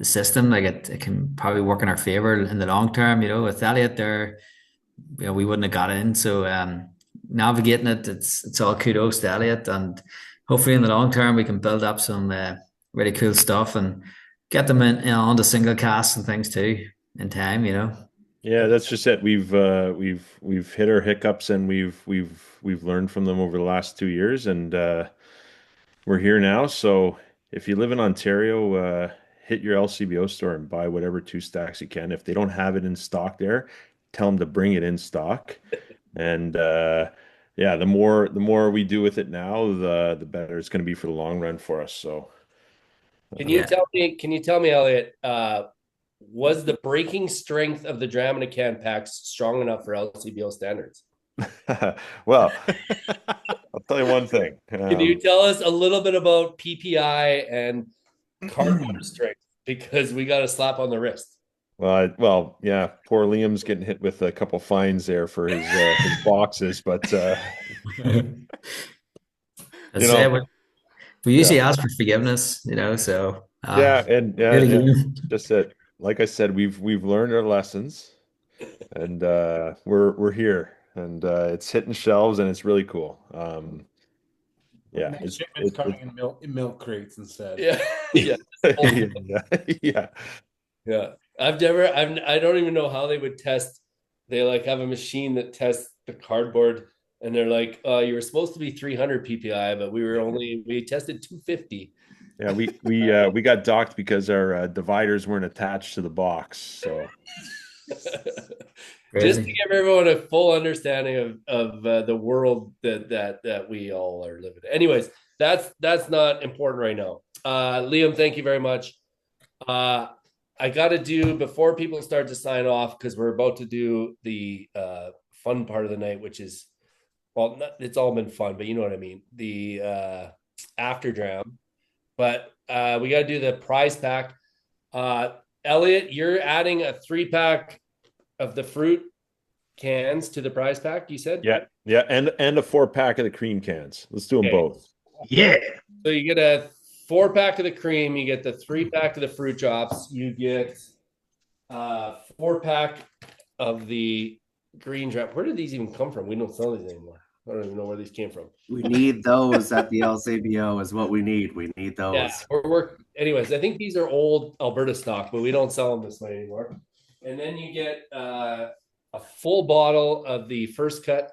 system, like it can probably work in our favor in the long term. You know, with Elliot there, we wouldn't have got in. So navigating it, it's all kudos to Elliot, and hopefully in the long term we can build up some really cool stuff and get them in onto single casts and things too in time. Yeah, that's just it. We've hit our hiccups and we've learned from them over the last 2 years, and we're here now. So if you live in Ontario, hit your LCBO store and buy whatever 2 stacks you can. If they don't have it in stock there, tell them to bring it in stock. And yeah, the more we do with it now, the better it's going to be for the long run for us. So Can you tell me, Elliot, was the breaking strength of the dram in a can packs strong enough for LCBO standards? Well, I'll tell you one thing. Can you tell us a little bit about PPI and cardboard strength? Because we got a slap on the wrist. Well, yeah, poor Liam's getting hit with a couple fines there for his boxes, but we usually ask for forgiveness, so just that, like I said, we've learned our lessons, and we're here, and it's hitting shelves, and it's really cool. Yeah, shipments coming in milk crates instead. Yeah. Yeah. I don't even know how they would test. They have a machine that tests the cardboard, and they're like, you were supposed to be 300 PPI, but we tested 250. Yeah, we got docked because our dividers weren't attached to the box. So just to give everyone a full understanding of the world that we all are living in. Anyways, that's not important right now. Liam, thank you very much. I got to do, before people start to sign off, because we're about to do the fun part of the night, which is, well, it's all been fun, but you know what I mean, the after dram. But we got to do the prize pack. Elliot, you're adding a 3-pack of the fruit cans to the prize pack, you said? Yeah, and a 4-pack of the cream cans. Let's do them both. Yeah. So you get a 4-pack of the cream, you get the 3-pack of the fruit drops, you get 4-pack of the green drop. Where did these even come from? We don't sell these anymore. I don't even know where these came from. We need those at the LCBO is what we need. We need those. Yeah, anyways, I think these are old Alberta stock, but we don't sell them this way anymore. And then you get a full bottle of the first cut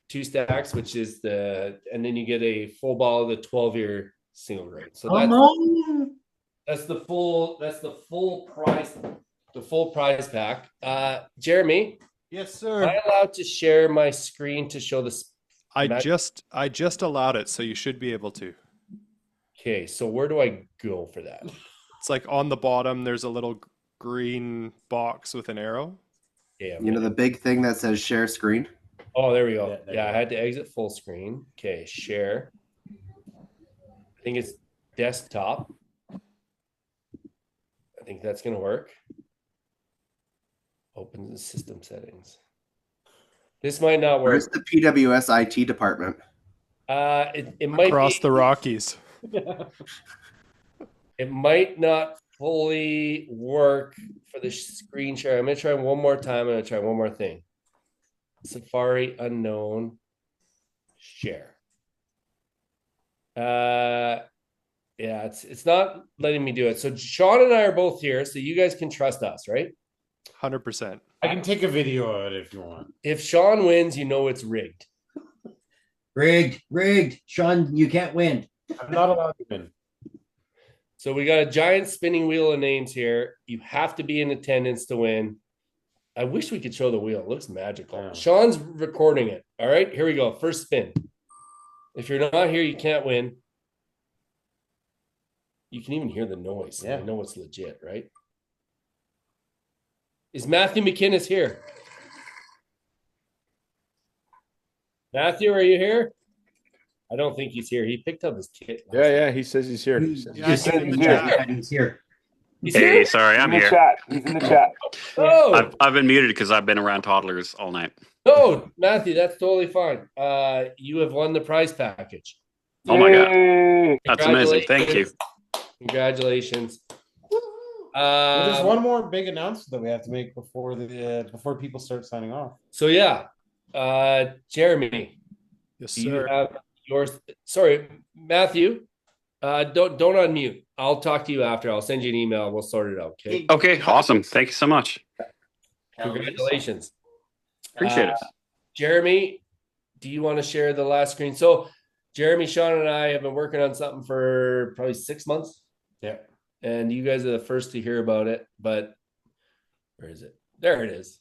2 stacks, which is and then you get a full bottle of the 12-year single grain. So that's the full prize pack. Jeremy, yes, sir. Am I allowed to share my screen to show this? I just allowed it, so you should be able to. Okay, so where do I go for that? It's like on the bottom, there's a little green box with an arrow. Yeah, the big thing that says share screen. Oh, there we go. Yeah, I had to exit full screen. Okay, share. I think it's desktop. I think that's going to work. Open the system settings. This might not work. Where's the PWS IT department? It might across the Rockies. It might not fully work for the screen share. I'm going to try one more time. I'm going to try one more thing. Safari unknown share. Yeah, it's not letting me do it. So Sean and I are both here, so you guys can trust us, right? 100%. I can take a video of it if you want. If Sean wins, you know it's rigged. Rigged. Sean, you can't win. I'm not allowed to win. So we got a giant spinning wheel of names here. You have to be in attendance to win. I wish we could show the wheel. It looks magical. Yeah. Sean's recording it. All right, here we go. First spin. If you're not here, you can't win. You can even hear the noise. Yeah. I know it's legit, right? Is Matthew McInnes here? Matthew, are you here? I don't think he's here. He picked up his kit. Yeah, he says he's here. He's in the chat. He's here. He's Hey, here? sorry, He's I'm in the here. chat. He's in the chat. Oh, I've been muted because I've been around toddlers all night. no, Matthew, that's totally fine. You have won the prize package. Oh my God. Yay. That's amazing. Thank you. Congratulations. Well, there's one more big announcement that we have to make before people start signing off. So yeah, Jeremy. Yes, do you sir. have yours? Sorry, Matthew. Don't unmute. I'll talk to you after. I'll send you an email. We'll sort it out. Okay. Okay, awesome. Thank you so much. Congratulations. Appreciate it. Jeremy, do you want to share the last screen? So Jeremy, Sean, and I have been working on something for probably 6 months. Yeah. And you guys are the first to hear about it, but where is it? There it is.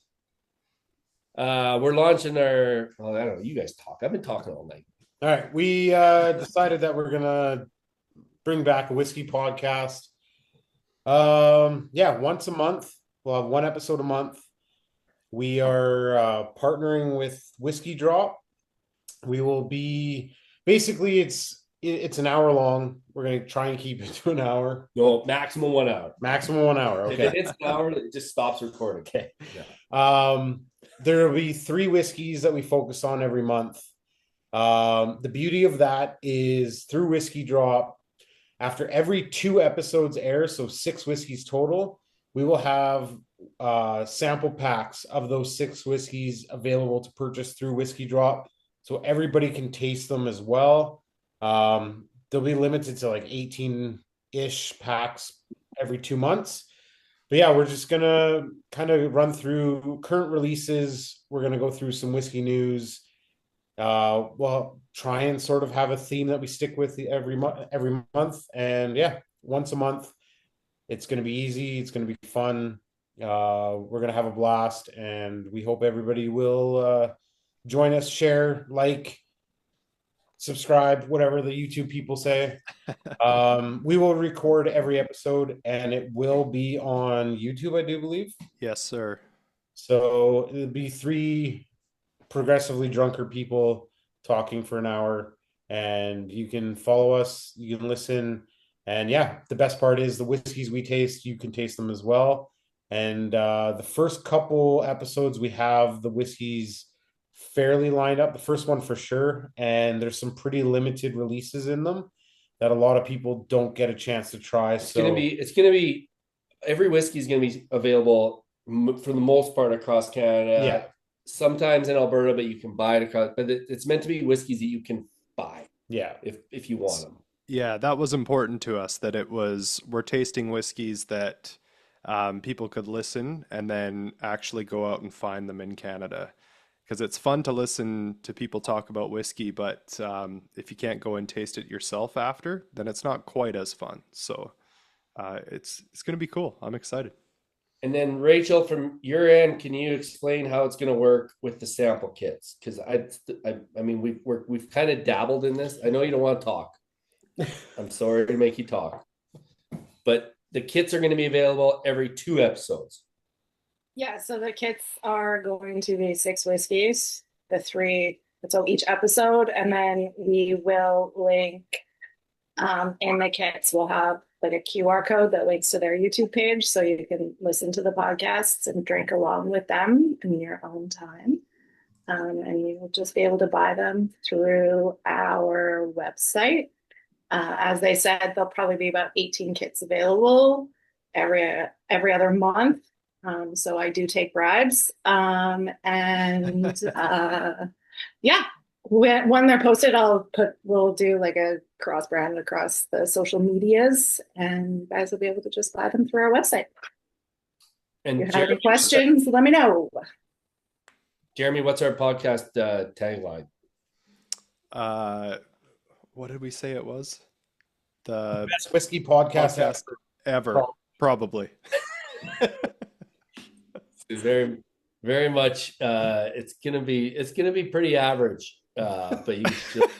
We're launching our, well, I don't know, you guys talk. I've been talking all night. All right. We decided that we're going to bring back a whiskey podcast. Once a month. We'll have one episode a month. We are partnering with Whiskey Drop. We will be, basically it's an hour long. We're going to try and keep it to an hour. No, maximum 1 hour. Maximum 1 hour. Okay. If it's an hour, it just stops recording. Okay. Yeah. There will be 3 whiskeys that we focus on every month. The beauty of that is through Whiskey Drop, after every 2 episodes air, so 6 whiskeys total, we will have sample packs of those 6 whiskeys available to purchase through Whiskey Drop, so everybody can taste them as well. They'll be limited to like 18-ish packs every 2 months. But yeah, we're just going to kind of run through current releases. We're going to go through some whiskey news. We'll try and sort of have a theme that we stick with every month. And yeah, once a month. It's going to be easy. It's going to be fun. We're going to have a blast. And we hope everybody will join us, share, like, subscribe, whatever the YouTube people say. We will record every episode and it will be on YouTube, I do believe. Yes, sir. So it'll be 3 progressively drunker people talking for an hour, and you can follow us, you can listen. And yeah, the best part is the whiskeys we taste, you can taste them as well. And the first couple episodes, we have the whiskeys fairly lined up, the first one for sure, and there's some pretty limited releases in them that a lot of people don't get a chance to try. It's gonna be every whiskey is gonna be available for the most part across Canada. Yeah. Sometimes in Alberta, but you can buy it across. But it's meant to be whiskeys that you can buy. Yeah, if you want them. Yeah, that was important to us, that we're tasting whiskeys that people could listen and then actually go out and find them in Canada. Because it's fun to listen to people talk about whiskey, but if you can't go and taste it yourself after, then it's not quite as fun. So it's going to be cool. I'm excited. And then Rachel, from your end, can you explain how it's going to work with the sample kits? Because I mean, we've kind of dabbled in this. I know you don't want to talk. I'm sorry to make you talk, but the kits are going to be available every 2 episodes. Yeah, so the kits are going to be 6 whiskeys, the 3, so each episode, and then we will link in the kits, we'll have like a QR code that links to their YouTube page, so you can listen to the podcasts and drink along with them in your own time. And you'll just be able to buy them through our website. As they said, there'll probably be about 18 kits available every other month. So I do take bribes. Yeah, when they're posted, we'll do like a cross brand across the social medias, and you guys will be able to just buy them through our website. And if you have any questions, let me know. Jeremy, what's our podcast tagline? What did we say it was? The best whiskey podcast ever. Probably. Very, very much. It's gonna be pretty average. But you should,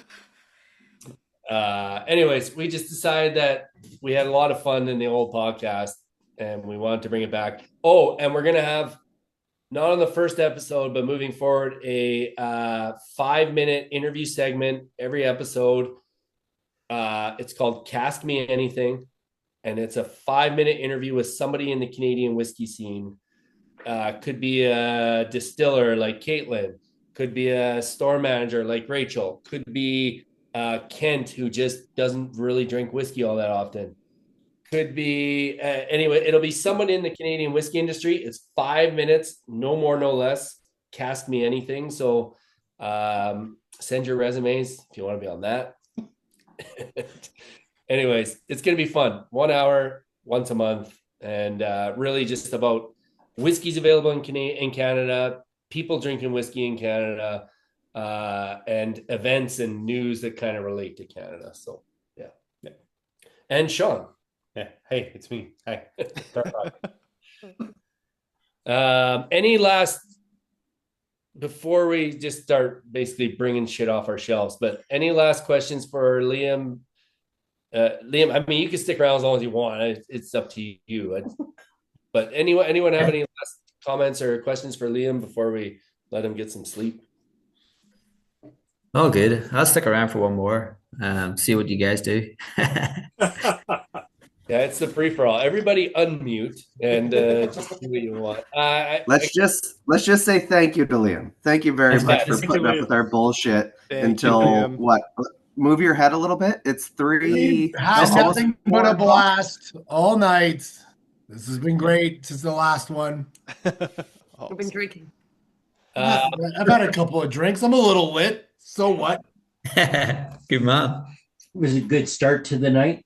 Anyways, we just decided that we had a lot of fun in the old podcast and we wanted to bring it back. Oh, and we're going to have, not on the first episode, but moving forward, a 5-minute interview segment every episode. It's called Cast Me Anything. And it's a 5-minute interview with somebody in the Canadian whiskey scene. Could be a distiller like Caitlin, could be a store manager like Rachel, could be Kent, who just doesn't really drink whiskey all that often. Could be anyway, it'll be someone in the Canadian whiskey industry. It's 5 minutes, no more, no less. Cast me anything. So send your resumes if you want to be on that. Anyways, it's going to be fun. 1 hour, once a month, and really just about whiskey's available in Canada, people drinking whiskey in Canada, and events and news that kind of relate to Canada. So, yeah. And Sean. Yeah. Hey, it's me. Hi. Any last, before we just start basically bringing shit off our shelves, but any last questions for Liam? Liam, I mean, you can stick around as long as you want. It's up to you. But anyone have any last comments or questions for Liam before we let him get some sleep? Oh, good. I'll stick around for one more. See what you guys do. Yeah, it's the free for all. Everybody unmute and just do what you want. Let's just say thank you to Liam. Thank you very much for putting up with our bullshit until what? Move your head a little bit. It's three. Has nothing but a blast all night. This has been great since the last one. I've been drinking. I've had a couple of drinks. I'm a little lit. So what? Good man. It was a good start to the night.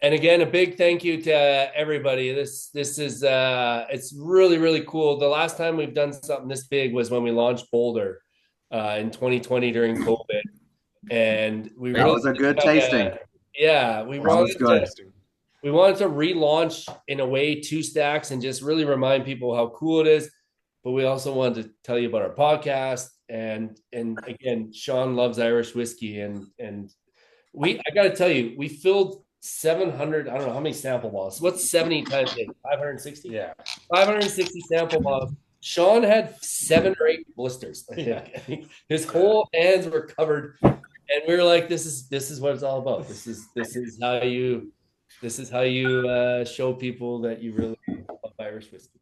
And again, a big thank you to everybody. This is it's really, really cool. The last time we've done something this big was when we launched Boulder in 2020 during COVID. And that was a good tasting. We wanted to relaunch in a way 2 Stacks and just really remind people how cool it is. But we also wanted to tell you about our podcast. And again, Sean loves Irish whiskey. And I got to tell you, we filled 700, I don't know how many sample bottles. What's 70 times 8? 560? Yeah. 560 sample bottles. Sean had 7 or 8 blisters. I think. His whole hands were covered. And we were like, this is what it's all about. This is how you show people that you really love Irish whiskey.